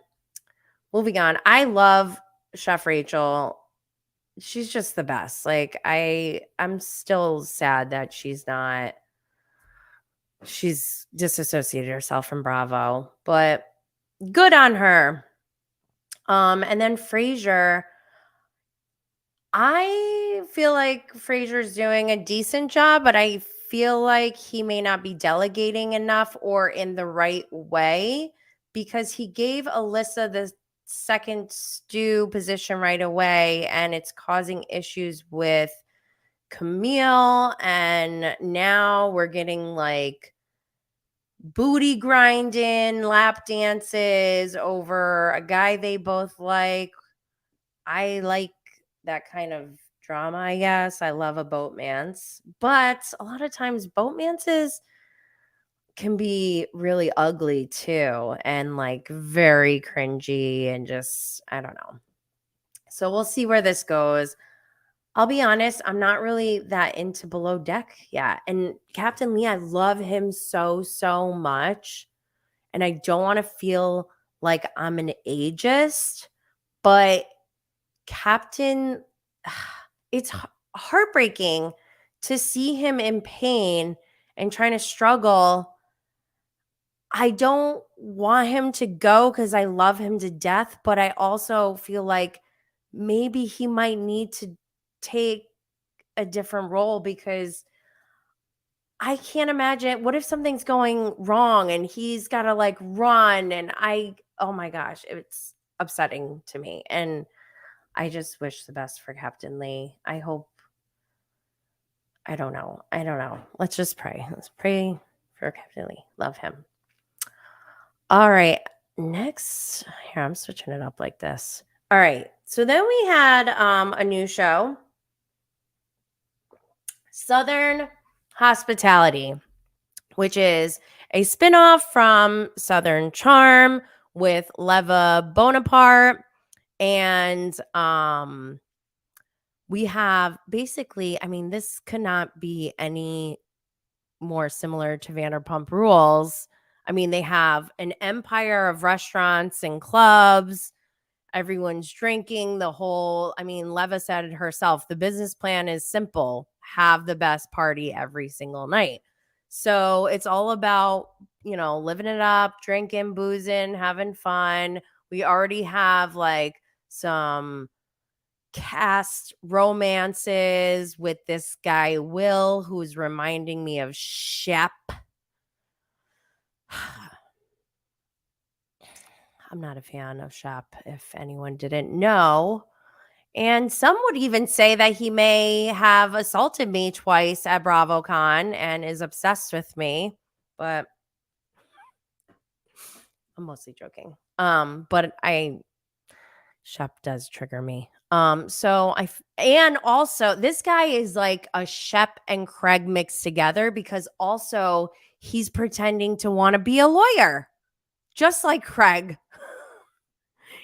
moving on, I love Chef Rachel. She's just the best. Like I'm still sad that she's disassociated herself from Bravo, but good on her. And then Frasier, I feel like Frasier's doing a decent job, but I feel like he may not be delegating enough or in the right way because he gave Alyssa the second stew position right away, and it's causing issues with Camille. And now we're getting like booty grinding, lap dances over a guy they both like. I like that kind of drama, I guess. I love a boatmance, but a lot of times boatmances can be really ugly too and like very cringy and just, I don't know. So we'll see where this goes. I'll be honest, I'm not really that into Below Deck yet. And Captain Lee, I love him so, so much. And I don't want to feel like I'm an ageist, but Captain, it's heartbreaking to see him in pain and trying to struggle. I don't want him to go because I love him to death, but I also feel like maybe he might need to take a different role because I can't imagine what if something's going wrong and he's got to like run and oh my gosh, it's upsetting to me. And I just wish the best for Captain Lee. I hope, I don't know. Let's just pray. Let's pray for Captain Lee. Love him. All right. Next, here, I'm switching it up like this. All right. So then we had a new show, Southern Hospitality, which is a spinoff from Southern Charm with Leva Bonaparte. And we have basically, I mean, this could not be any more similar to Vanderpump Rules. I mean, they have an empire of restaurants and clubs. Everyone's drinking I mean, Leva said it herself. The business plan is simple. Have the best party every single night. So it's all about, living it up, drinking, boozing, having fun. We already have like some cast romances with this guy, Will, who's reminding me of Shep. I'm not a fan of Shep, if anyone didn't know. And some would even say that he may have assaulted me twice at BravoCon and is obsessed with me. But I'm mostly joking. But Shep does trigger me. And also this guy is like a Shep and Craig mixed together because also he's pretending to want to be a lawyer, just like Craig.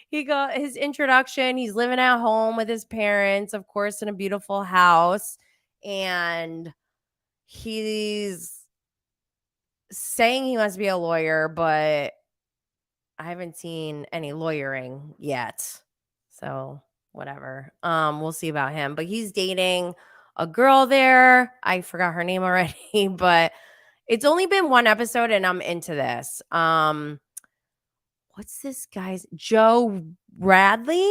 He got his introduction. He's living at home with his parents, of course, in a beautiful house. And he's saying he wants to be a lawyer, but I haven't seen any lawyering yet. So whatever. We'll see about him. But he's dating a girl there. I forgot her name already, but it's only been one episode and I'm into this. What's this guy's Joe Radley?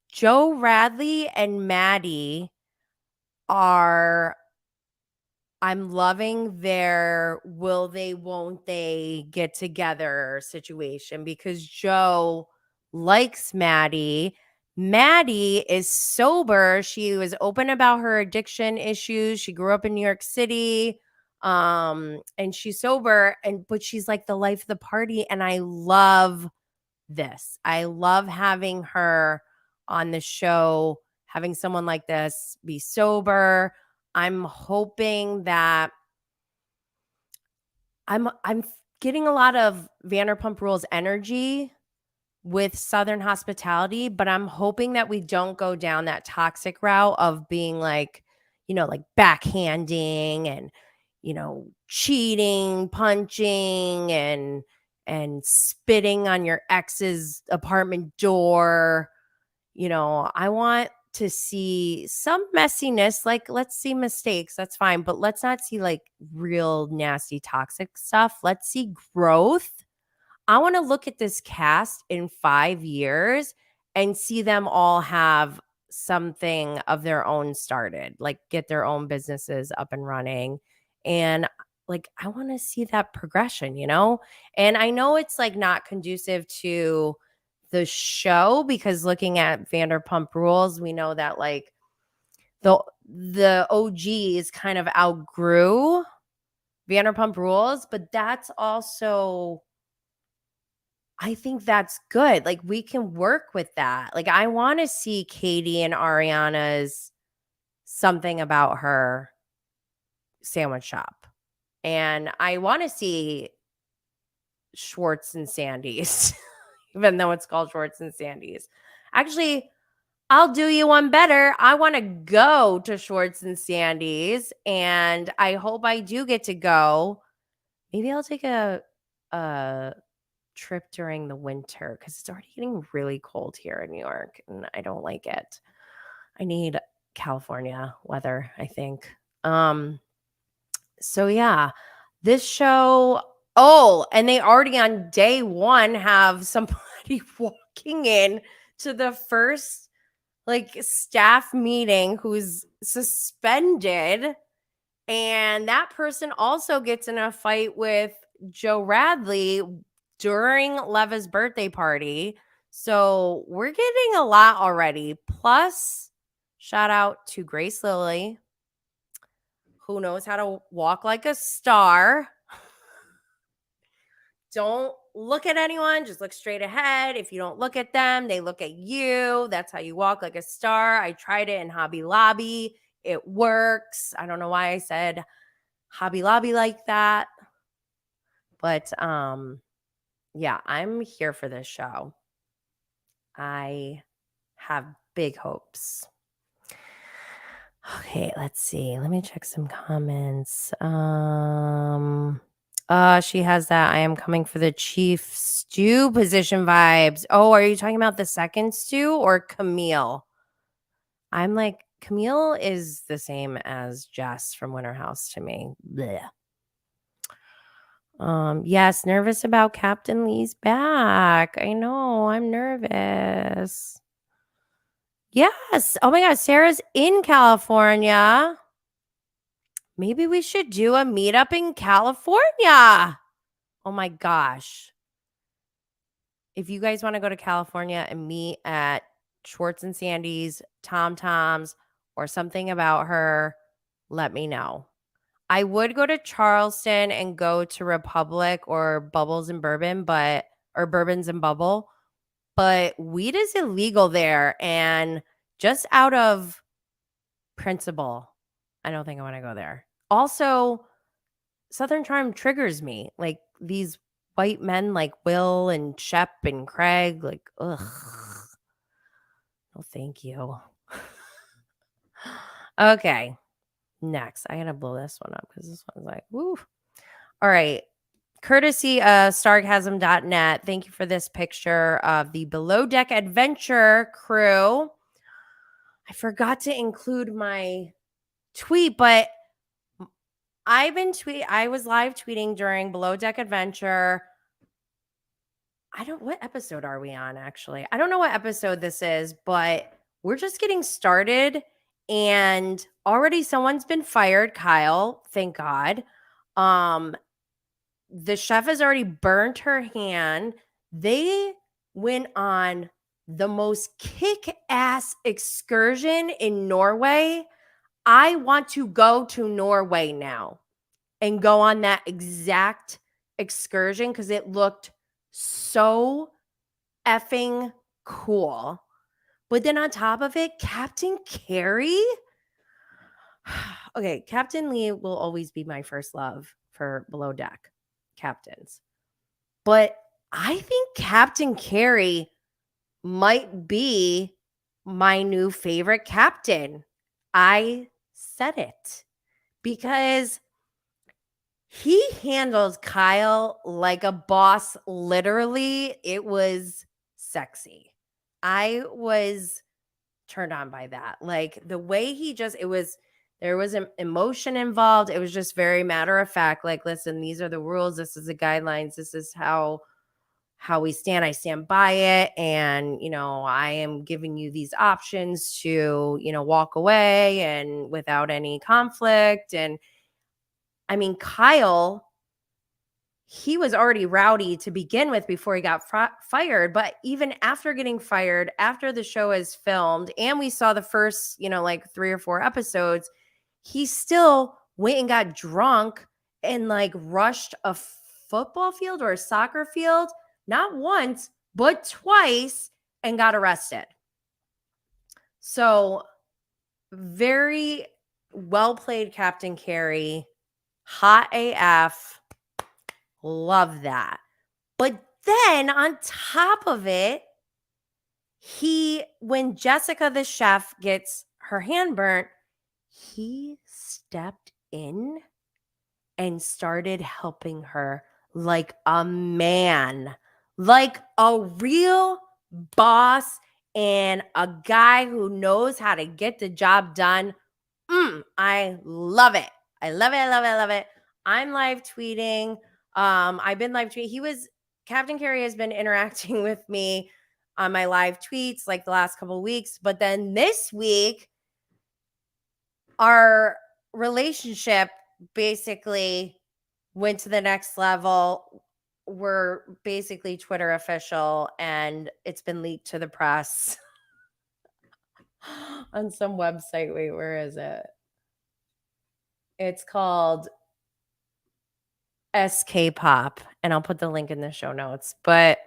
Joe Radley and Maddie I'm loving their will they, won't they get together situation because Joe likes Maddie. Maddie is sober. She was open about her addiction issues. She grew up in New York City. And she's sober, but she's like the life of the party. And I love this. I love having her on the show, having someone like this be sober. I'm hoping that I'm getting a lot of Vanderpump Rules energy with Southern hospitality, but I'm hoping that we don't go down that toxic route of being like, like backhanding and, cheating, punching and spitting on your ex's apartment door. I want to see some messiness. Like, let's see mistakes. That's fine. But let's not see like real nasty, toxic stuff. Let's see growth. I want to look at this cast in 5 years and see them all have something of their own started, like get their own businesses up and running. And like, I want to see that progression, And I know it's like not conducive to the show because looking at Vanderpump Rules, we know that like the OGs kind of outgrew Vanderpump Rules, but that's also, I think that's good. Like we can work with that. Like I want to see Katie and Ariana's something about her sandwich shop. And I want to see Schwartz and Sandy's, even though it's called Schwartz and Sandy's. Actually, I'll do you one better. I want to go to Schwartz and Sandy's, and I hope I do get to go. Maybe I'll take a trip during the winter because it's already getting really cold here in New York, and I don't like it. I need California weather, I think. So yeah, this show. Oh, and they already on day one have somebody walking in to the first like staff meeting who's suspended, and that person also gets in a fight with Joe Radley during Leva's birthday party. So we're getting a lot already. Plus, shout out to Grace Lilly, who knows how to walk like a star. Don't look at anyone, just look straight ahead. If you don't look at them, they look at you. That's how you walk like a star. I tried it in Hobby Lobby. It works. I don't know why I said Hobby Lobby like that. But yeah, I'm here for this show. I have big hopes. Okay, let's see. Let me check some comments. She has that I am coming for the chief stew position vibes. Oh, are you talking about the second stew or Camille? I'm like, Camille is the same as Jess from Winter House to me. Blech. Yes, nervous about Captain Lee's back. I know, I'm nervous. Yes. Oh my God, Sarah's in California. Maybe we should do a meetup in California. Oh my gosh. If you guys want to go to California and meet at Schwartz and Sandy's, Tom Tom's, or something about her, let me know. I would go to Charleston and go to Republic or Bubbles and Bourbon, or Bourbons and Bubble, but weed is illegal there. And just out of principle, I don't think I want to go there. Also, Southern Charm triggers me. Like these white men like Will and Shep and Craig, like, ugh. Oh, thank you. Okay. Next. I gotta blow this one up because this one's like, woo. All right. Courtesy of stargasm.net. Thank you for this picture of the Below Deck Adventure crew. I forgot to include my tweet, but I was live tweeting during Below Deck Adventure. What episode are we on actually? I don't know what episode this is, but we're just getting started and already someone's been fired, Kyle, thank God. The chef has already burnt her hand. They went on the most kick-ass excursion in Norway. I want to go to Norway now and go on that exact excursion because it looked so effing cool. But then on top of it, Captain Carrie. Okay, Captain Lee will always be my first love for Below Deck captains. But I think Captain Carey might be my new favorite captain. I said it because he handled Kyle like a boss. Literally, it was sexy. I was turned on by that. Like the way there was an emotion involved. It was just very matter of fact. Like, listen, these are the rules. This is the guidelines. This is how we stand. I stand by it. And, I am giving you these options to, walk away and without any conflict. And I mean, Kyle, he was already rowdy to begin with before he got fired. But even after getting fired, after the show is filmed and we saw the first, like 3 or 4 episodes, he still went and got drunk and like rushed a football field or a soccer field, not once, but twice, and got arrested. So very well played, Captain Carey. Hot AF. Love that. But then on top of it, when Jessica the chef gets her hand burnt, he stepped in and started helping her like a man, like a real boss and a guy who knows how to get the job done. I love it. I love it. I love it. I love it. I'm live tweeting. I've been live tweeting. Captain Carey has been interacting with me on my live tweets like the last couple of weeks. But then this week, our relationship basically went to the next level. We're basically Twitter official, and it's been leaked to the press on some website. Wait, where is it? It's called SK Pop, and I'll put the link in the show notes. But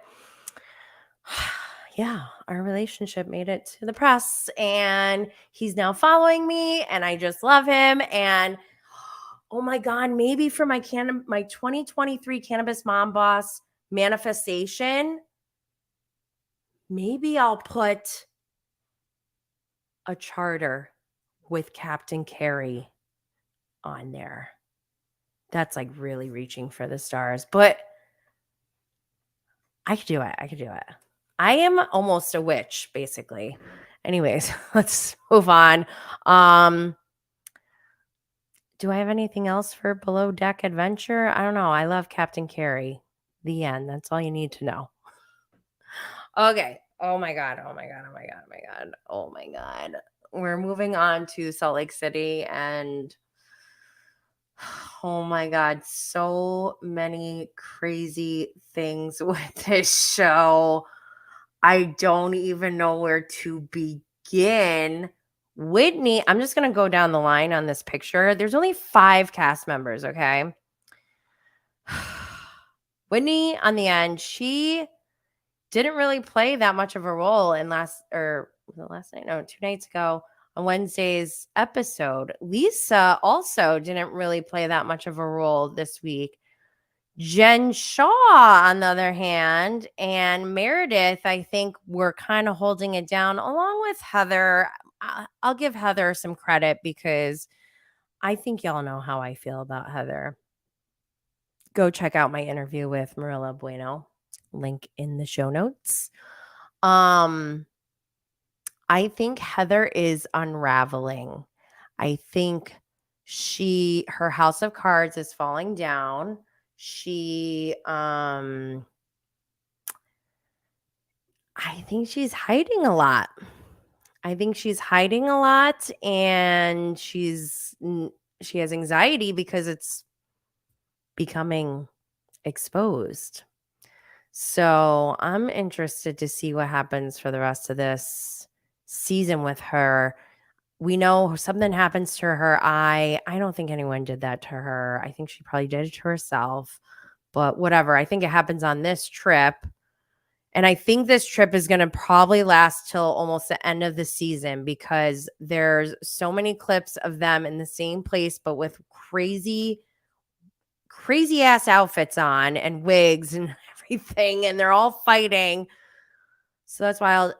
yeah, our relationship made it to the press, and he's now following me, and I just love him. And oh my God, maybe for my 2023 Cannabis Mom Boss manifestation, maybe I'll put a charter with Captain Carey on there. That's like really reaching for the stars, but I could do it. I am almost a witch, basically. Anyways, let's move on. Do I have anything else for Below Deck Adventure? I don't know. I love Captain Carey. The end. That's all you need to know. Okay. Oh my God. We're moving on to Salt Lake City, and oh my God, so many crazy things with this show. I don't even know where to begin. Whitney, I'm just going to go down the line on this picture. There's only 5 cast members, okay? Whitney, on the end, she didn't really play that much of a role in 2 nights ago on Wednesday's episode. Lisa also didn't really play that much of a role this week. Jen Shah, on the other hand, and Meredith, I think, were kind of holding it down along with Heather. I'll give Heather some credit because I think y'all know how I feel about Heather. Go check out my interview with Marilla Bueno. Link in the show notes. I think Heather is unraveling. I think her house of cards is falling down. I think she's hiding a lot. And she has anxiety because it's becoming exposed. So I'm interested to see what happens for the rest of this season with her. We know something happens to her eye. I don't think anyone did that to her. I think she probably did it to herself, but whatever. I think it happens on this trip. And I think this trip is going to probably last till almost the end of the season because there's so many clips of them in the same place, but with crazy ass outfits on and wigs and everything, and they're all fighting. So that's why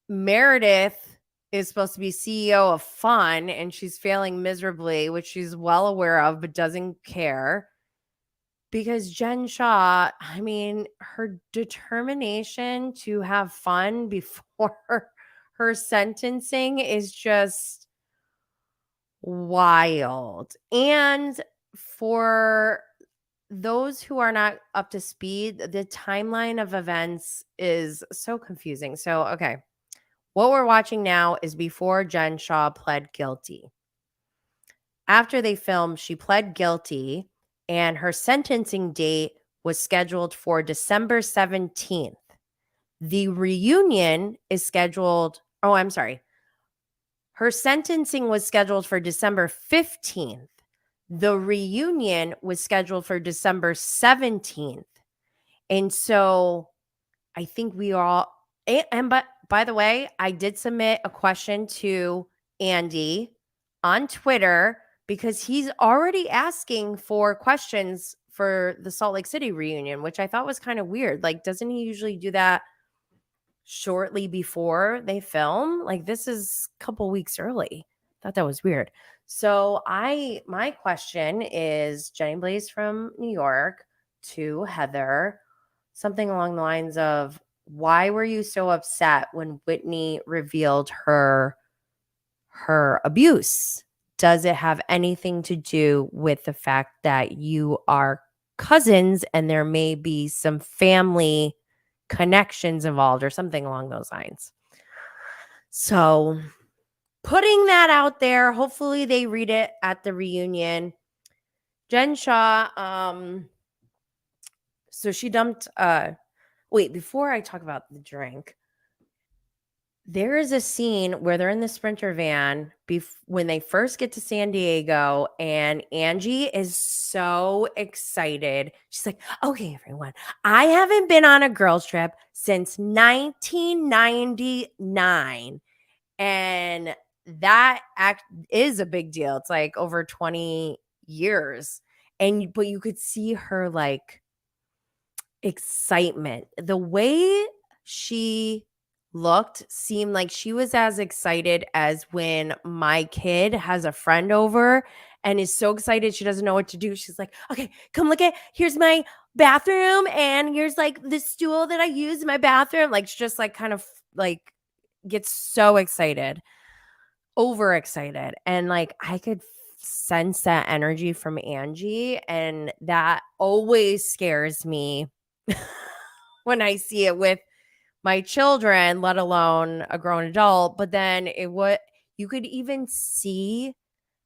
Meredith is supposed to be CEO of Fun, and she's failing miserably, which she's well aware of, but doesn't care. Because Jen Shah, I mean, her determination to have fun before her sentencing is just wild. And for those who are not up to speed, the timeline of events is so confusing. So, okay, what we're watching now is before Jen Shah pled guilty. After they filmed, she pled guilty, and her sentencing date was scheduled for December 17th. The reunion is scheduled, I'm sorry. Her sentencing was scheduled for December 15th. The reunion was scheduled for December 17th. And so I think we all, but by the way, I did submit a question to Andy on Twitter because he's already asking for questions for the Salt Lake City reunion, which I thought was kind of weird. Like, doesn't he usually do that shortly before they film? Like, this is a couple weeks early. Thought that was weird. So my question is, Jenny Blaze from New York to Heather, something along the lines of, why were you so upset when Whitney revealed her abuse? Does it have anything to do with the fact that you are cousins and there may be some family connections involved or something along those lines? So putting that out there, hopefully they read it at the reunion. Jen Shah, so she dumped, wait, before I talk about the drink, there is a scene where they're in the Sprinter van when they first get to San Diego, and Angie is so excited. She's like, okay, everyone, I haven't been on a girls trip since 1999. And that is a big deal. It's like over 20 years. But you could see her like excitement. The way she looked seemed like she was as excited as when my kid has a friend over and is so excited she doesn't know what to do. She's like, okay, come look at, here's my bathroom, and here's like the stool that I use in my bathroom. Like, she just like kind of like gets so excited, overexcited. And like, I could sense that energy from Angie, and that always scares me when I see it with my children, let alone a grown adult. But then you could even see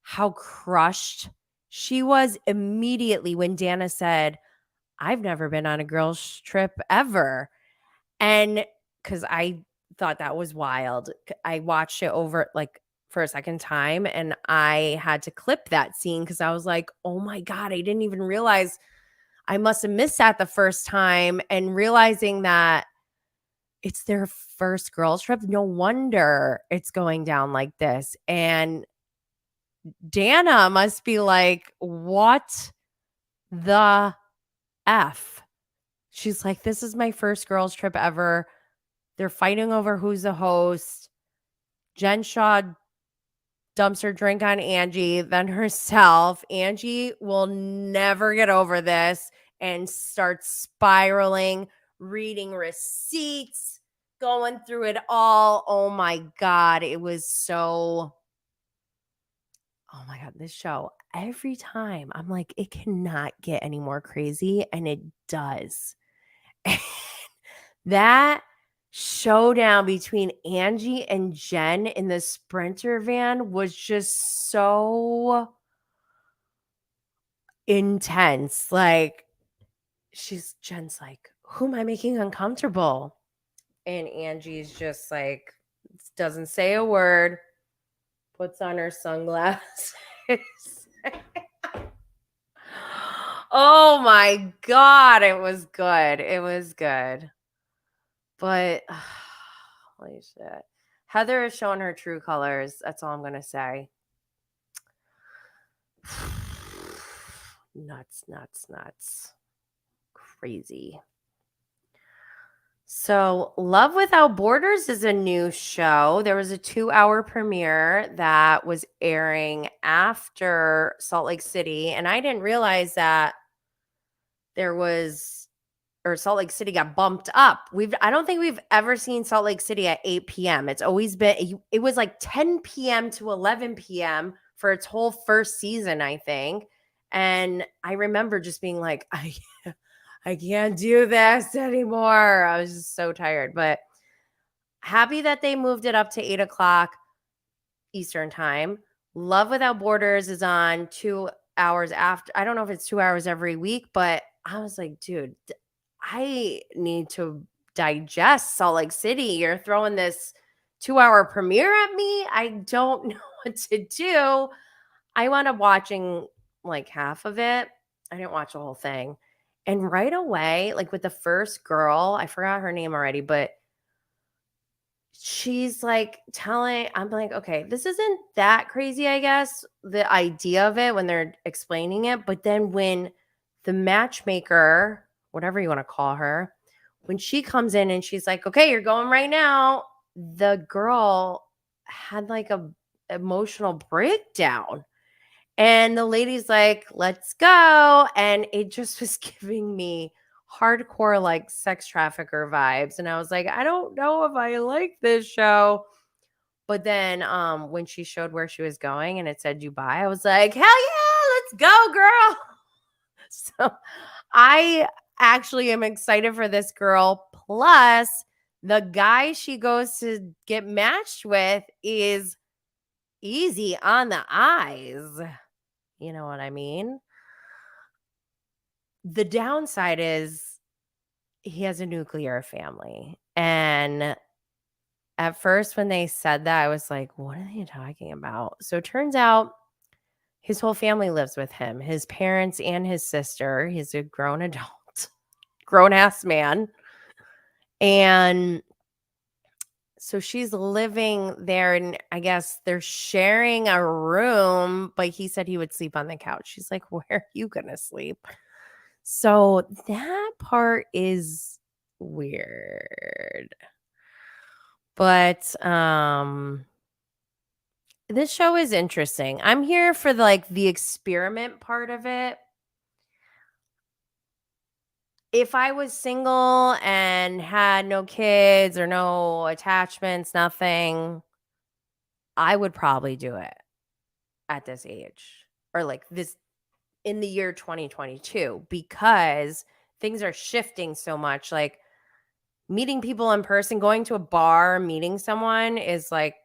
how crushed she was immediately when Dana said, I've never been on a girls trip ever. And because I thought that was wild. I watched it over like for a second time, and I had to clip that scene because I was like, oh my God, I didn't even realize I must have missed that the first time. And realizing that it's their first girls trip, no wonder it's going down like this. And Dana must be like, what the F? She's like, this is my first girls trip ever. They're fighting over who's the host. Jen Shah dumps her drink on Angie, then herself. Angie will never get over this and starts spiraling, reading receipts, going through it all. Oh my God. It was so, oh my God, this show, every time I'm like, it cannot get any more crazy. And it does. That showdown between Angie and Jen in the Sprinter van was just so intense. Like, Jen's like, who am I making uncomfortable? And Angie's just like, doesn't say a word, puts on her sunglasses. Oh my God, it was good. It was good. But holy shit. Heather is showing her true colors. That's all I'm going to say. Nuts. Crazy. So, Love Without Borders is a new show. There was a 2-hour premiere that was airing after Salt Lake City, and I didn't realize that there was or Salt Lake City got bumped up. I don't think we've ever seen Salt Lake City at 8 p.m. It's always been it was like 10 p.m. to 11 p.m. for its whole first season, I think. And I remember just being like, I can't do this anymore. I was just so tired, but happy that they moved it up to 8 o'clock Eastern time. Love Without Borders is on 2 hours after. I don't know if it's 2 hours every week, but I was like, dude, I need to digest Salt Lake City. You're throwing this 2-hour premiere at me. I don't know what to do. I wound up watching like half of it. I didn't watch the whole thing. And right away, like with the first girl, I forgot her name already, but she's like I'm like, okay, this isn't that crazy, I guess, the idea of it when they're explaining it. But then when the matchmaker, whatever you want to call her, when she comes in and she's like, okay, you're going right now, the girl had like a emotional breakdown. And the lady's like, let's go. And it just was giving me hardcore like sex trafficker vibes. And I was like, I don't know if I like this show. But then when she showed where she was going and it said Dubai, I was like, hell yeah, let's go, girl. So I actually am excited for this girl. Plus, the guy she goes to get matched with is easy on the eyes. You know what I mean? The downside is he has a nuclear family. And at first, when they said that, I was like, what are they talking about? So it turns out his whole family lives with him, his parents and his sister. He's a grown adult, grown ass man. And so she's living there, and I guess they're sharing a room, but he said he would sleep on the couch. She's like, where are you going to sleep? So that part is weird. But this show is interesting. I'm here for the experiment part of it. If I was single and had no kids or no attachments, nothing, I would probably do it at this age or like this in the year 2022 because things are shifting so much. Like meeting people in person, going to a bar, meeting someone is like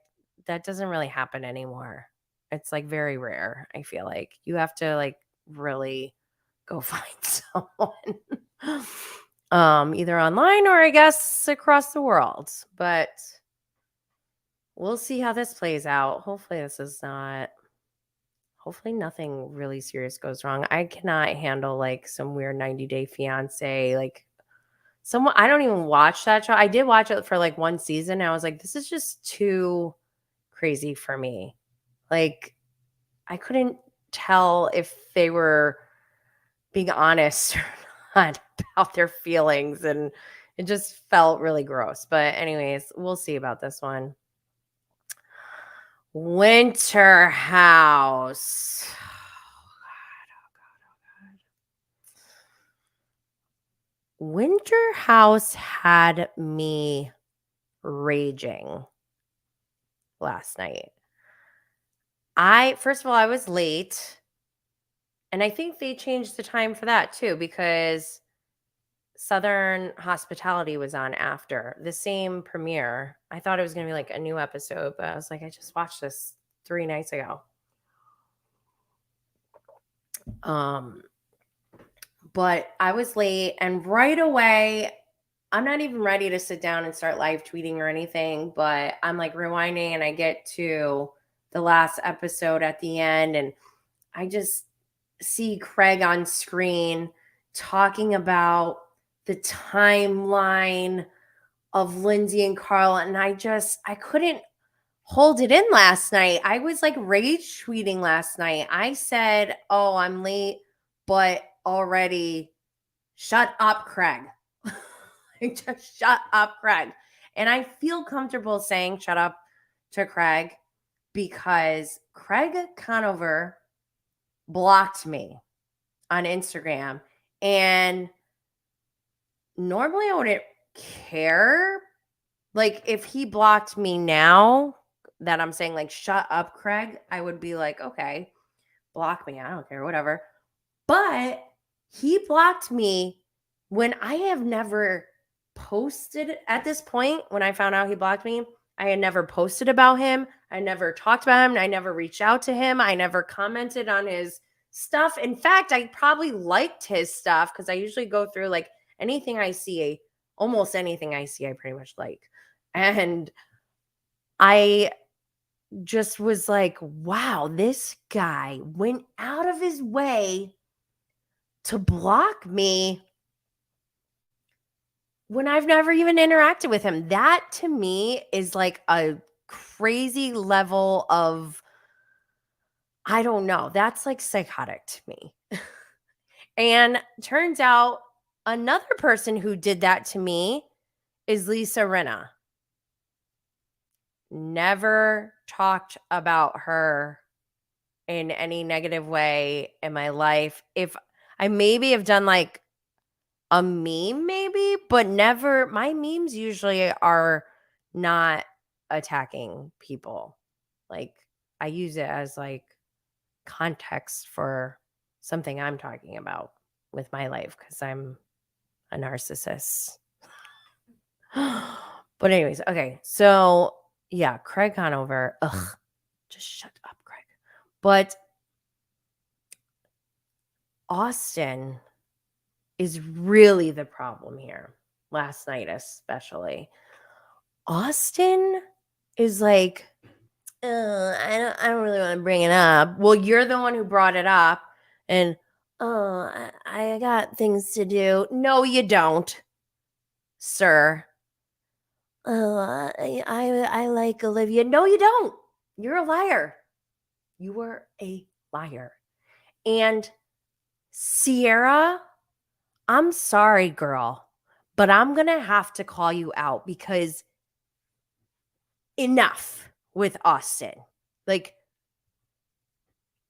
that doesn't really happen anymore. It's like very rare. I feel like you have to like really go find someone either online or I guess across the world. But we'll see how this plays out. Hopefully nothing really serious goes wrong. I cannot handle like some weird 90-day fiance like someone I don't even watch that show. I did watch it for like one season. And I was like, this is just too crazy for me. Like, I couldn't tell if they were being honest or not about their feelings. And it just felt really gross. But, anyways, we'll see about this one. Winter House. Winter House had me raging last night. First of all, I was late. And I think they changed the time for that too, because Southern Hospitality was on after the same premiere. I thought it was going to be like a new episode, but I was like, I just watched this 3 nights ago. But I was late and right away, I'm not even ready to sit down and start live tweeting or anything, but I'm like rewinding and I get to the last episode at the end and I just see Craig on screen talking about the timeline of Lindsay and Carl. And I couldn't hold it in last night. I was like rage tweeting last night. I said, oh, I'm late, but already shut up, Craig. Just shut up, Craig. And I feel comfortable saying shut up to Craig because Craig Conover blocked me on Instagram. And normally I wouldn't care. Like, if he blocked me now that I'm saying, like, shut up, Craig, I would be like, okay, block me. I don't care, whatever. But he blocked me when I have never posted at this point. When I found out he blocked me, I had never posted about him. I never talked about him. I never reached out to him. I never commented on his stuff. In fact, I probably liked his stuff because I usually go through like anything I see, almost anything I see, I pretty much like. And I just was like, wow, this guy went out of his way to block me when I've never even interacted with him. That to me is like a crazy level of, I don't know, that's like psychotic to me. And turns out another person who did that to me is Lisa Rinna. Never talked about her in any negative way in my life. If I maybe have done like a meme, maybe, but never. My memes usually are not attacking people. Like, I use it as like context for something I'm talking about with my life because I'm a narcissist. But anyways, okay. So yeah, Craig Conover. Ugh, just shut up, Craig. But Austin is really the problem here. Last night, especially. Austin is like, I don't really want to bring it up. Well, you're the one who brought it up, and I got things to do. No, you don't, sir. I like Olivia. No, you don't. You're a liar. You were a liar. And Sierra, I'm sorry, girl, but I'm going to have to call you out because enough with Austin. Like,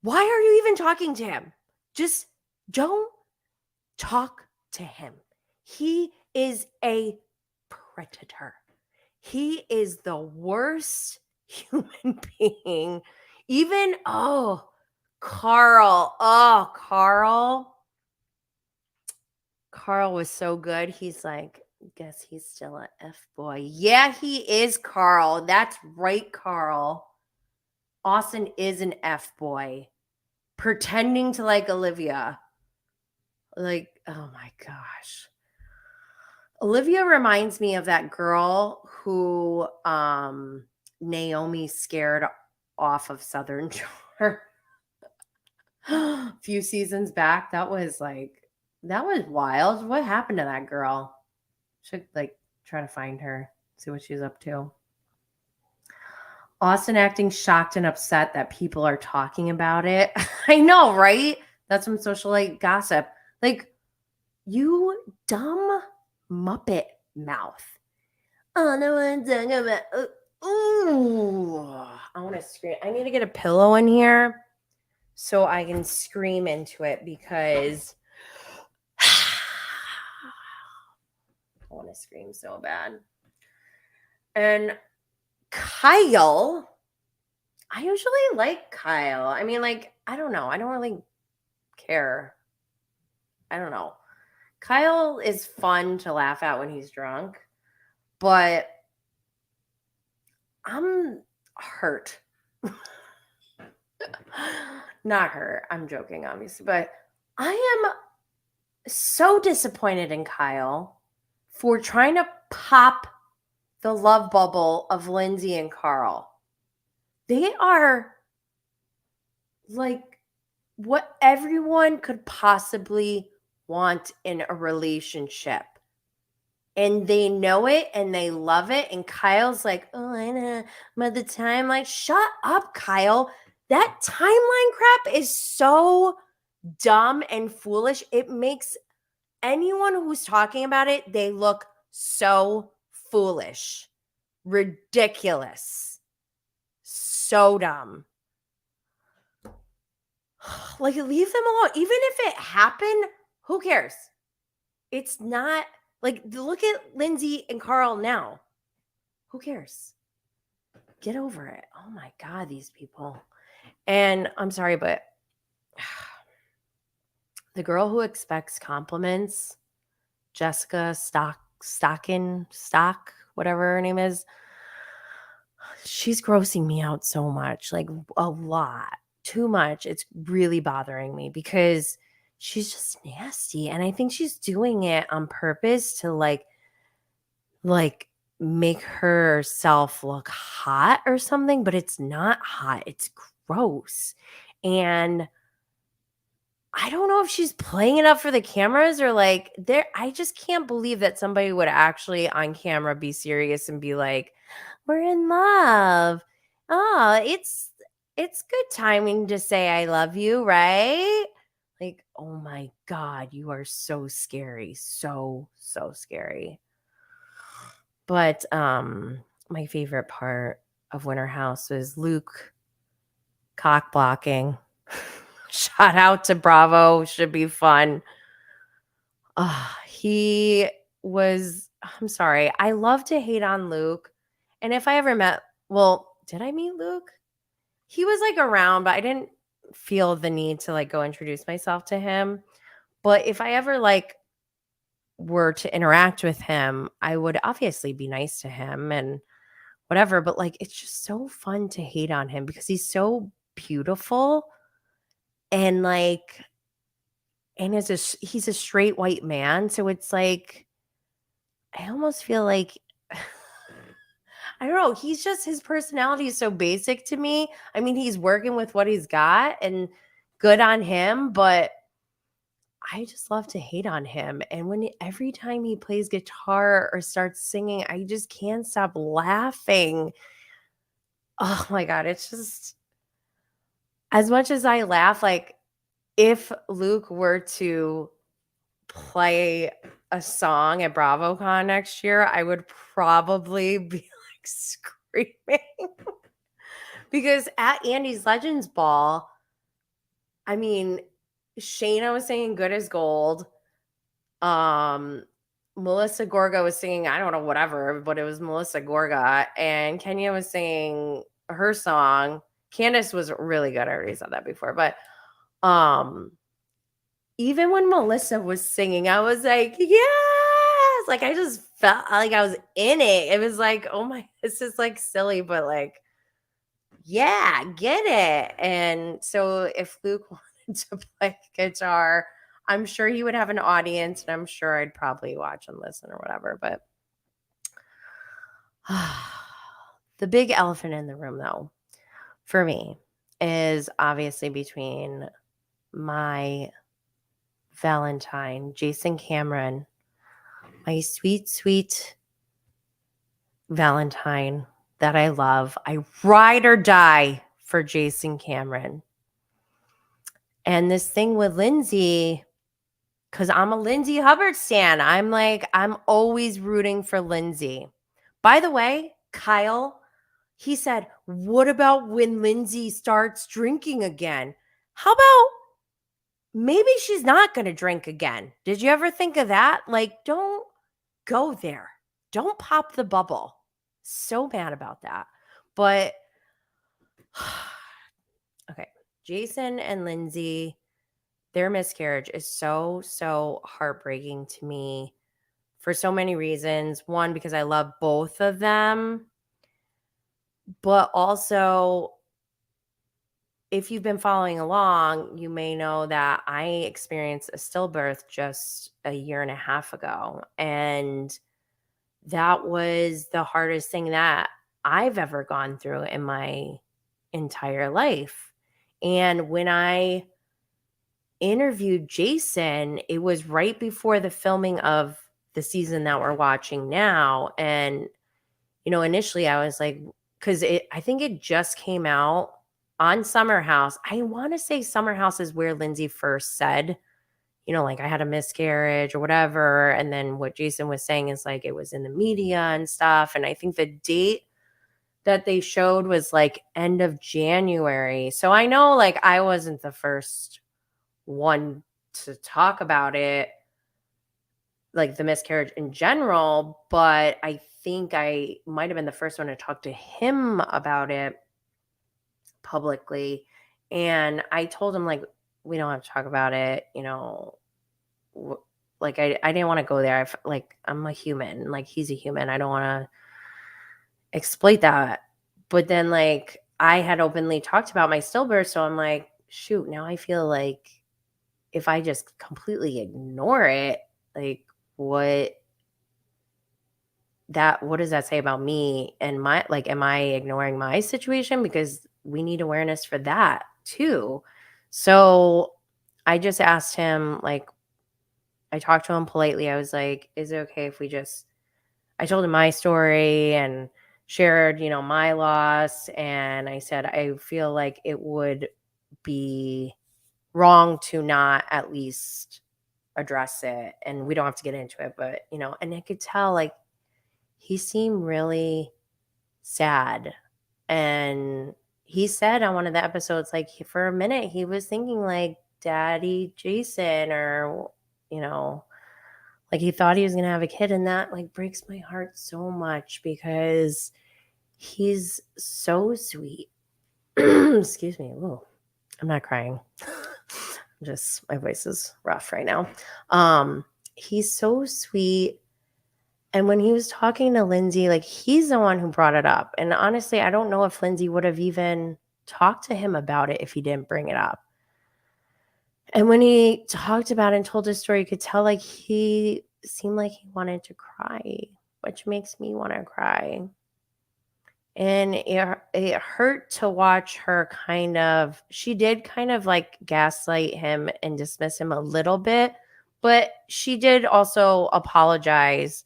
why are you even talking to him? Just don't talk to him. He is a predator. He is the worst human being. Even, Carl. Oh, Carl was so good. He's like, guess he's still an F-boy. Yeah, he is, Carl. That's right, Carl. Austin is an F-boy. Pretending to like Olivia. Like, oh my gosh. Olivia reminds me of that girl who Naomi scared off of Southern Shore a few seasons back. That was wild. What happened to that girl? Should like try to find her, see what she's up to. Austin acting shocked and upset that people are talking about it. I know, right? That's some socialite gossip. Like, you dumb Muppet mouth. Oh, no one's talking about. Ooh, I want to scream. I need to get a pillow in here so I can scream into it because I want to scream so bad. And Kyle, I usually like Kyle. I mean, like, I don't know. I don't really care. I don't know. Kyle is fun to laugh at when he's drunk, but I'm hurt. Not hurt. I'm joking, obviously, but I am so disappointed in Kyle for trying to pop the love bubble of Lindsay and Carl. They are like what everyone could possibly want in a relationship. And they know it and they love it. And Kyle's like, oh, I know. But the time, like, shut up, Kyle. That timeline crap is so dumb and foolish. It makes anyone who's talking about it, they look So foolish. Ridiculous. So dumb. Like, leave them alone. Even if it happened, who cares? It's not like, look at Lindsay and Carl now. Who cares? Get over it. Oh my God, these people. And I'm sorry, but the girl who expects compliments, Jessica Stock, whatever her name is, she's grossing me out so much, like a lot, too much. It's really bothering me because she's just nasty. And I think she's doing it on purpose to like make herself look hot or something, but it's not hot. It's gross. And I don't know if she's playing it up for the cameras or like there. I just can't believe that somebody would actually on camera be serious and be like, "We're in love." Oh, it's good timing to say I love you, right? Like, oh my God, you are so scary. So scary. But my favorite part of Winter House was Luke cock blocking. Shout out to Bravo. Should be fun. He was, I'm sorry. I love to hate on Luke. And if I ever met, well, did I meet Luke? He was like around, but I didn't feel the need to like go introduce myself to him. But if I ever like were to interact with him, I would obviously be nice to him and whatever. But like, it's just so fun to hate on him because he's so beautiful and like, and he's a straight white man. So it's like, I almost feel like, I don't know. He's just, his personality is so basic to me. I mean, he's working with what he's got and good on him, but I just love to hate on him. And every time he plays guitar or starts singing, I just can't stop laughing. Oh my God. It's just, as much as I laugh, like if Luke were to play a song at BravoCon next year, I would probably be like screaming. Because at Andy's Legends Ball, I mean, Shayna was singing Good as Gold. Melissa Gorga was singing, I don't know, whatever, but it was Melissa Gorga. And Kenya was singing her song. Candace was really good. I already said that before. But even when Melissa was singing, I was like, yes! Like, I just felt like I was in it. It was like, oh my, this is like silly, but like, yeah, get it. And so if Luke wanted to play guitar, I'm sure he would have an audience, and I'm sure I'd probably watch and listen or whatever. But the big elephant in the room, though, for me, is obviously between my Valentine, Jason Cameron, my sweet, sweet Valentine that I love. I ride or die for Jason Cameron. And this thing with Lindsay, because I'm a Lindsay Hubbard stan. I'm always rooting for Lindsay. By the way, Kyle, he said, what about when Lindsay starts drinking again? How about maybe she's not going to drink again? Did you ever think of that? Like, don't go there. Don't pop the bubble. So mad about that. But okay, Jason and Lindsay, their miscarriage is so heartbreaking to me for so many reasons. One, because I love both of them, but also, if you've been following along, you may know that I experienced a stillbirth just a year and a half ago. And that was the hardest thing that I've ever gone through in my entire life. And when I interviewed Jason, it was right before the filming of the season that we're watching now. And, initially I was like, because I think it just came out on Summer House. I want to say Summer House is where Lindsay first said, like I had a miscarriage or whatever. And then what Jason was saying is like it was in the media and stuff. And I think the date that they showed was like end of January. So I know like I wasn't the first one to talk about it, like the miscarriage in general, but I think I might have been the first one to talk to him about it publicly. And I told him like, we don't have to talk about it, like I didn't want to go there. Like I'm a human, like he's a human. I don't want to exploit that. But then like I had openly talked about my stillbirth, so I'm like, shoot, now I feel like if I just completely ignore it, like what does that say about me and my, like, am I ignoring my situation? Because we need awareness for that too. So I just asked him, like, I talked to him politely. I was like, is it okay if I told him my story and shared, my loss. And I said, I feel like it would be wrong to not at least address it. And we don't have to get into it, but, and I could tell like he seemed really sad. And he said on one of the episodes, like for a minute, he was thinking like Daddy Jason or, like he thought he was going to have a kid. And that like breaks my heart so much because he's so sweet. Excuse me. Ooh, I'm not crying. Just my voice is rough right now. He's so sweet. And when he was talking to Lindsay, like he's the one who brought it up. And honestly, I don't know if Lindsay would have even talked to him about it if he didn't bring it up. And when he talked about it and told his story, you could tell like he seemed like he wanted to cry, which makes me want to cry. And it hurt to watch her she did kind of like gaslight him and dismiss him a little bit, but she did also apologize.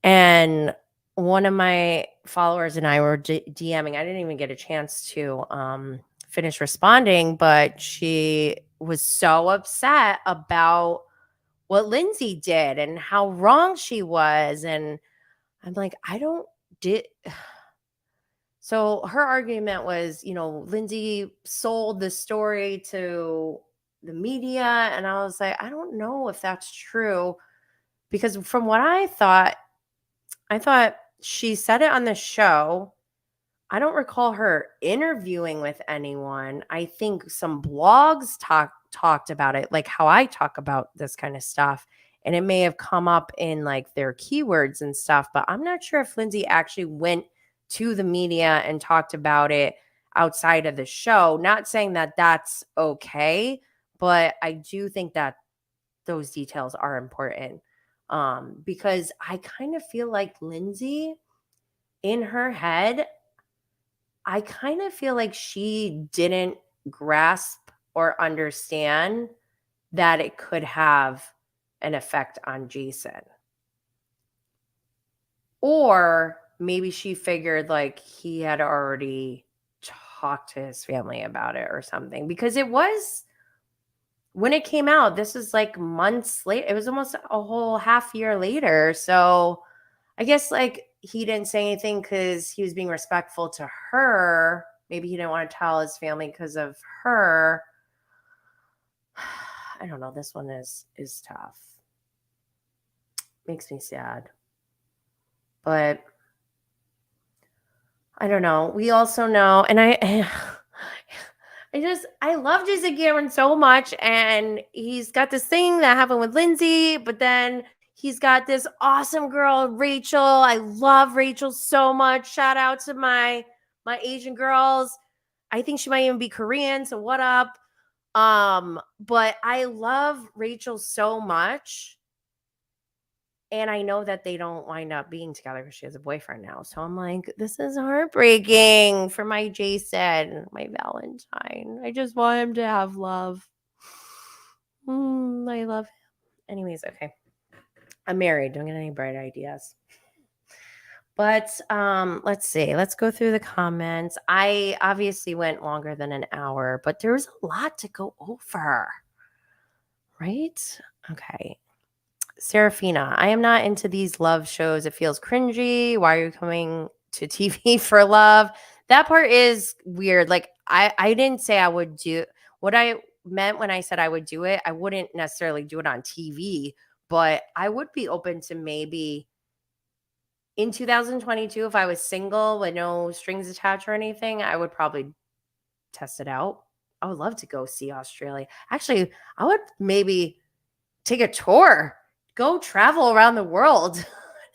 And one of my followers and I were DMing. I didn't even get a chance to finish responding, but she was so upset about what Lindsay did and how wrong she was. And I'm like, so her argument was, Lindsay sold the story to the media. And I was like, I don't know if that's true. Because from what I thought she said it on the show. I don't recall her interviewing with anyone. I think some blogs talked about it, like how I talk about this kind of stuff. And it may have come up in like their keywords and stuff, but I'm not sure if Lindsay actually went to the media and talked about it outside of the show. Not saying that that's okay, but I do think that those details are important. Because I kind of feel like Lindsay in her head, I kind of feel like she didn't grasp or understand that it could have an effect on Jason. Or maybe she figured like he had already talked to his family about it or something, because it was, when it came out, this is like months later. It was almost a whole half year later. So I guess like he didn't say anything because he was being respectful to her. Maybe he didn't want to tell his family because of her. I don't know. This one is tough. Makes me sad. But I don't know. We also know, and I love Jason Cameron so much, and he's got this thing that happened with Lindsay, but then he's got this awesome girl, Rachel. I love Rachel so much. Shout out to my Asian girls. I think she might even be Korean, so what up? But I love Rachel so much. And I know that they don't wind up being together because she has a boyfriend now. So I'm like, this is heartbreaking for my Jason, my Valentine. I just want him to have love. I love him. Anyways, okay. I'm married. Don't get any bright ideas. But let's see. Let's go through the comments. I obviously went longer than an hour, but there was a lot to go over. Right? Okay. Serafina, I am not into these love shows. It feels cringy. Why are you coming to TV for love? That part is weird. Like I didn't say I would do what I meant when I said I would do it. I wouldn't necessarily do it on TV, but I would be open to maybe in 2022 if I was single with no strings attached or anything, I would probably test it out. I would love to go see Australia. Actually, I would maybe take a tour, go travel around the world,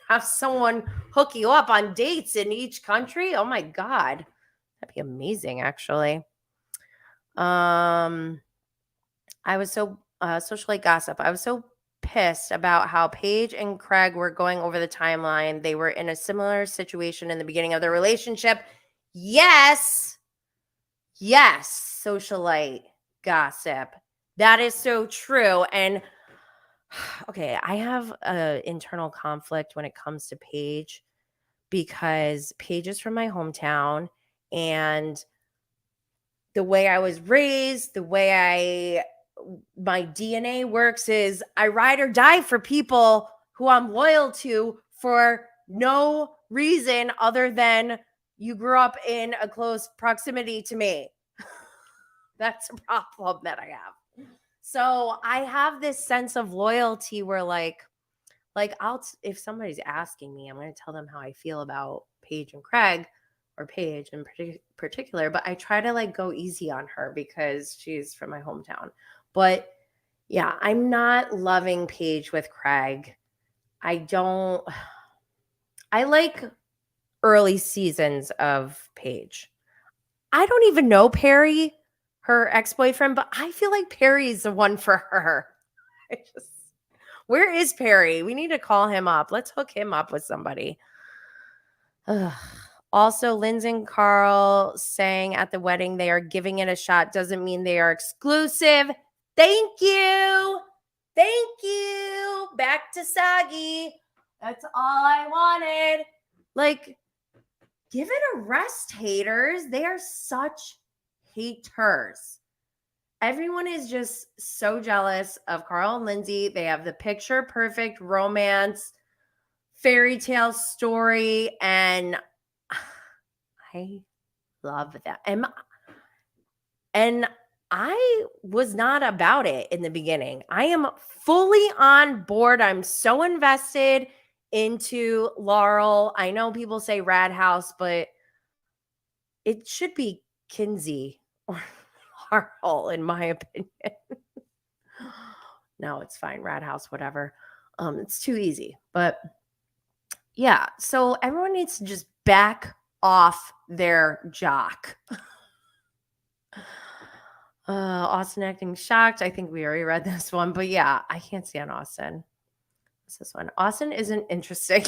have someone hook you up on dates in each country. Oh my God. That'd be amazing, actually. I was so socialite gossip. I was so pissed about how Paige and Craig were going over the timeline. They were in a similar situation in the beginning of their relationship. Yes. Yes, socialite gossip. That is so true. And okay, I have an internal conflict when it comes to Paige because Paige is from my hometown, and the way I was raised, the way my DNA works is I ride or die for people who I'm loyal to for no reason other than you grew up in a close proximity to me. That's a problem that I have. So I have this sense of loyalty where like if somebody's asking me, I'm going to tell them how I feel about Paige and Craig, or Paige in particular, but I try to like go easy on her because she's from my hometown. But yeah, I'm not loving Paige with Craig. I like early seasons of Paige. I don't even know Perry, her ex-boyfriend, but I feel like Perry's the one for her. Where is Perry? We need to call him up. Let's hook him up with somebody. Ugh. Also, Lindsay and Carl saying at the wedding they are giving it a shot doesn't mean they are exclusive. Thank you. Thank you. Back to Soggy. That's all I wanted. Like, give it a rest, haters. They are such haters. Everyone is just so jealous of Carl and Lindsay. They have the picture perfect romance, fairy tale story, and I love that. And I was not about it in the beginning. I am fully on board. I'm so invested into Laurel. I know people say Rad House, but it should be Kinsey or Laurel, in my opinion. No, it's fine. Rad House, whatever. It's too easy. But yeah, so everyone needs to just back off their jock. Austin acting shocked. I think we already read this one, but yeah, I can't stand Austin. What's this one? Austin isn't interesting.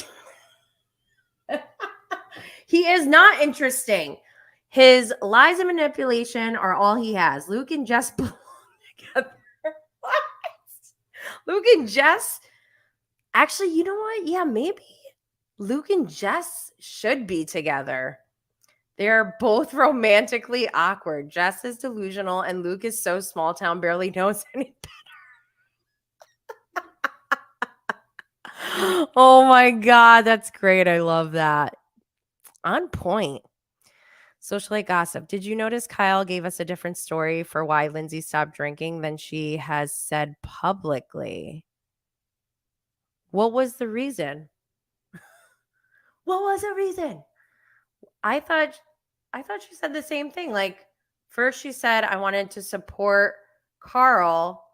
He is not interesting. His lies and manipulation are all he has. Luke and Jess belong together. What? Luke and Jess? Actually, you know what? Yeah, maybe Luke and Jess should be together. They're both romantically awkward. Jess is delusional, and Luke is so small town, barely knows any better. Oh my God, that's great. I love that. On point. Socialite gossip. Did you notice Kyle gave us a different story for why Lindsay stopped drinking than she has said publicly? What was the reason? What was the reason? I thought she said the same thing. Like, first she said I wanted to support Carl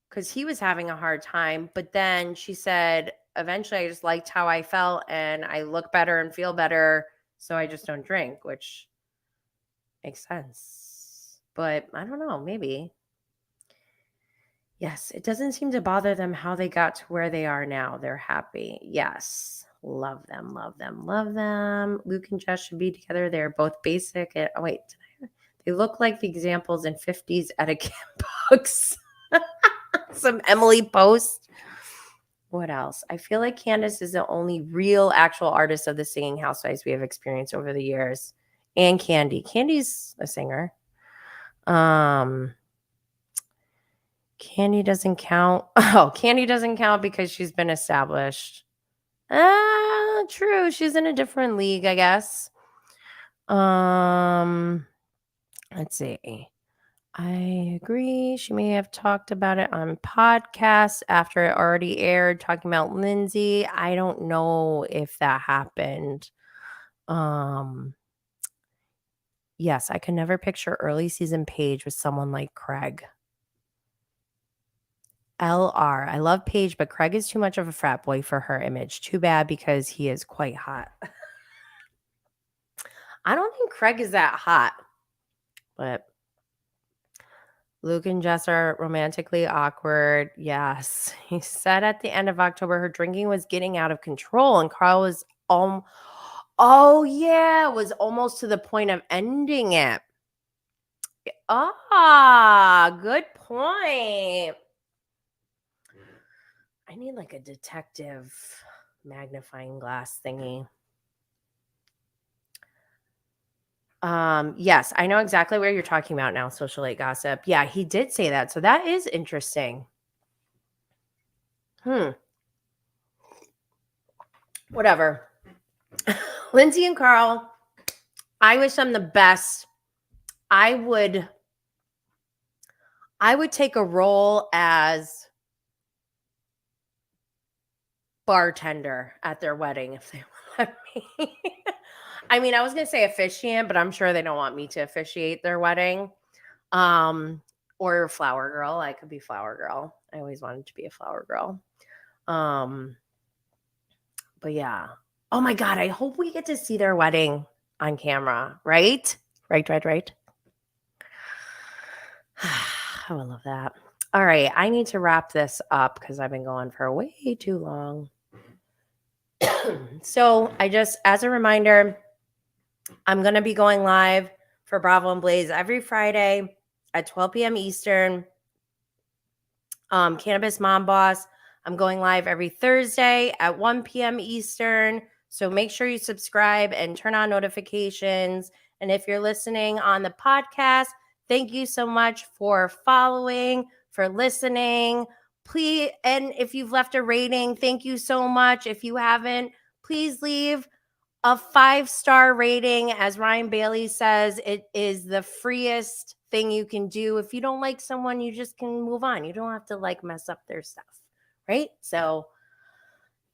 because he was having a hard time. But then she said, eventually I just liked how I felt and I look better and feel better. So I just don't drink, which makes sense. But I don't know, maybe. Yes, it doesn't seem to bother them how they got to where they are now. They're happy. Yes. Love them, love them, love them. Luke and Jess should be together. They're both basic. Oh, wait. They look like the examples in 50s etiquette books. Some Emily Post. What else? I feel like Candace is the only real actual artist of the singing housewives we have experienced over the years. And Candy. Candy's a singer. Candy doesn't count. Oh, Candy doesn't count because she's been established. True. She's in a different league, I guess. Let's see. I agree. She may have talked about it on podcasts after it already aired, talking about Lindsay. I don't know if that happened. Yes, I could never picture early season Paige with someone like Craig. LR. I love Paige, but Craig is too much of a frat boy for her image. Too bad because he is quite hot. I don't think Craig is that hot, but Luke and Jess are romantically awkward. Yes. He said at the end of October her drinking was getting out of control and Carl was oh yeah, was almost to the point of ending it. Good point. I need like a detective magnifying glass thingy. Yes, I know exactly where you're talking about now, Socialite Gossip. Yeah, he did say that. So that is interesting. Whatever. Lindsay and Carl, I wish them the best. I would take a role as bartender at their wedding if they let me. I mean, I was gonna say officiant, but I'm sure they don't want me to officiate their wedding. Or flower girl. I could be flower girl. I always wanted to be a flower girl. But yeah. Oh my God, I hope we get to see their wedding on camera, right? Right. I would love that. All right, I need to wrap this up because I've been going for way too long. So as a reminder, I'm going to be going live for Bravo and Blaze every Friday at 12 p.m. Eastern. Cannabis Mom Boss, I'm going live every Thursday at 1 p.m. Eastern. So make sure you subscribe and turn on notifications. And if you're listening on the podcast, thank you so much for following, for listening. Please, and if you've left a rating, thank you so much. If you haven't, please leave a 5-star rating. As Ryan Bailey says, it is the freest thing you can do. If you don't like someone, you just can move on. You don't have to mess up their stuff, right? So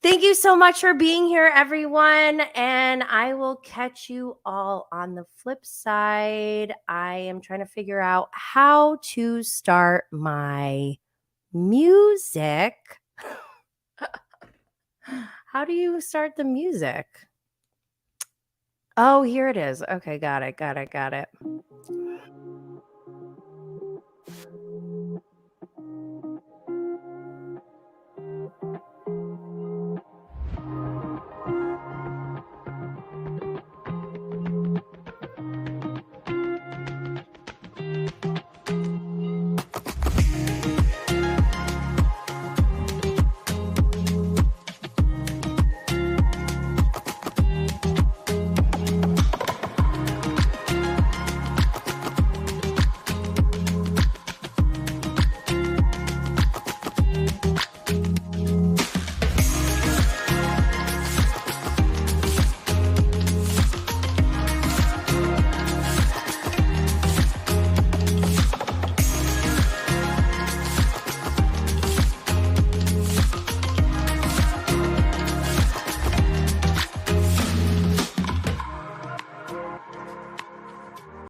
thank you so much for being here, everyone. And I will catch you all on the flip side. I am trying to figure out how to start my music. How do you start the music? Oh, here it is. Okay, got it.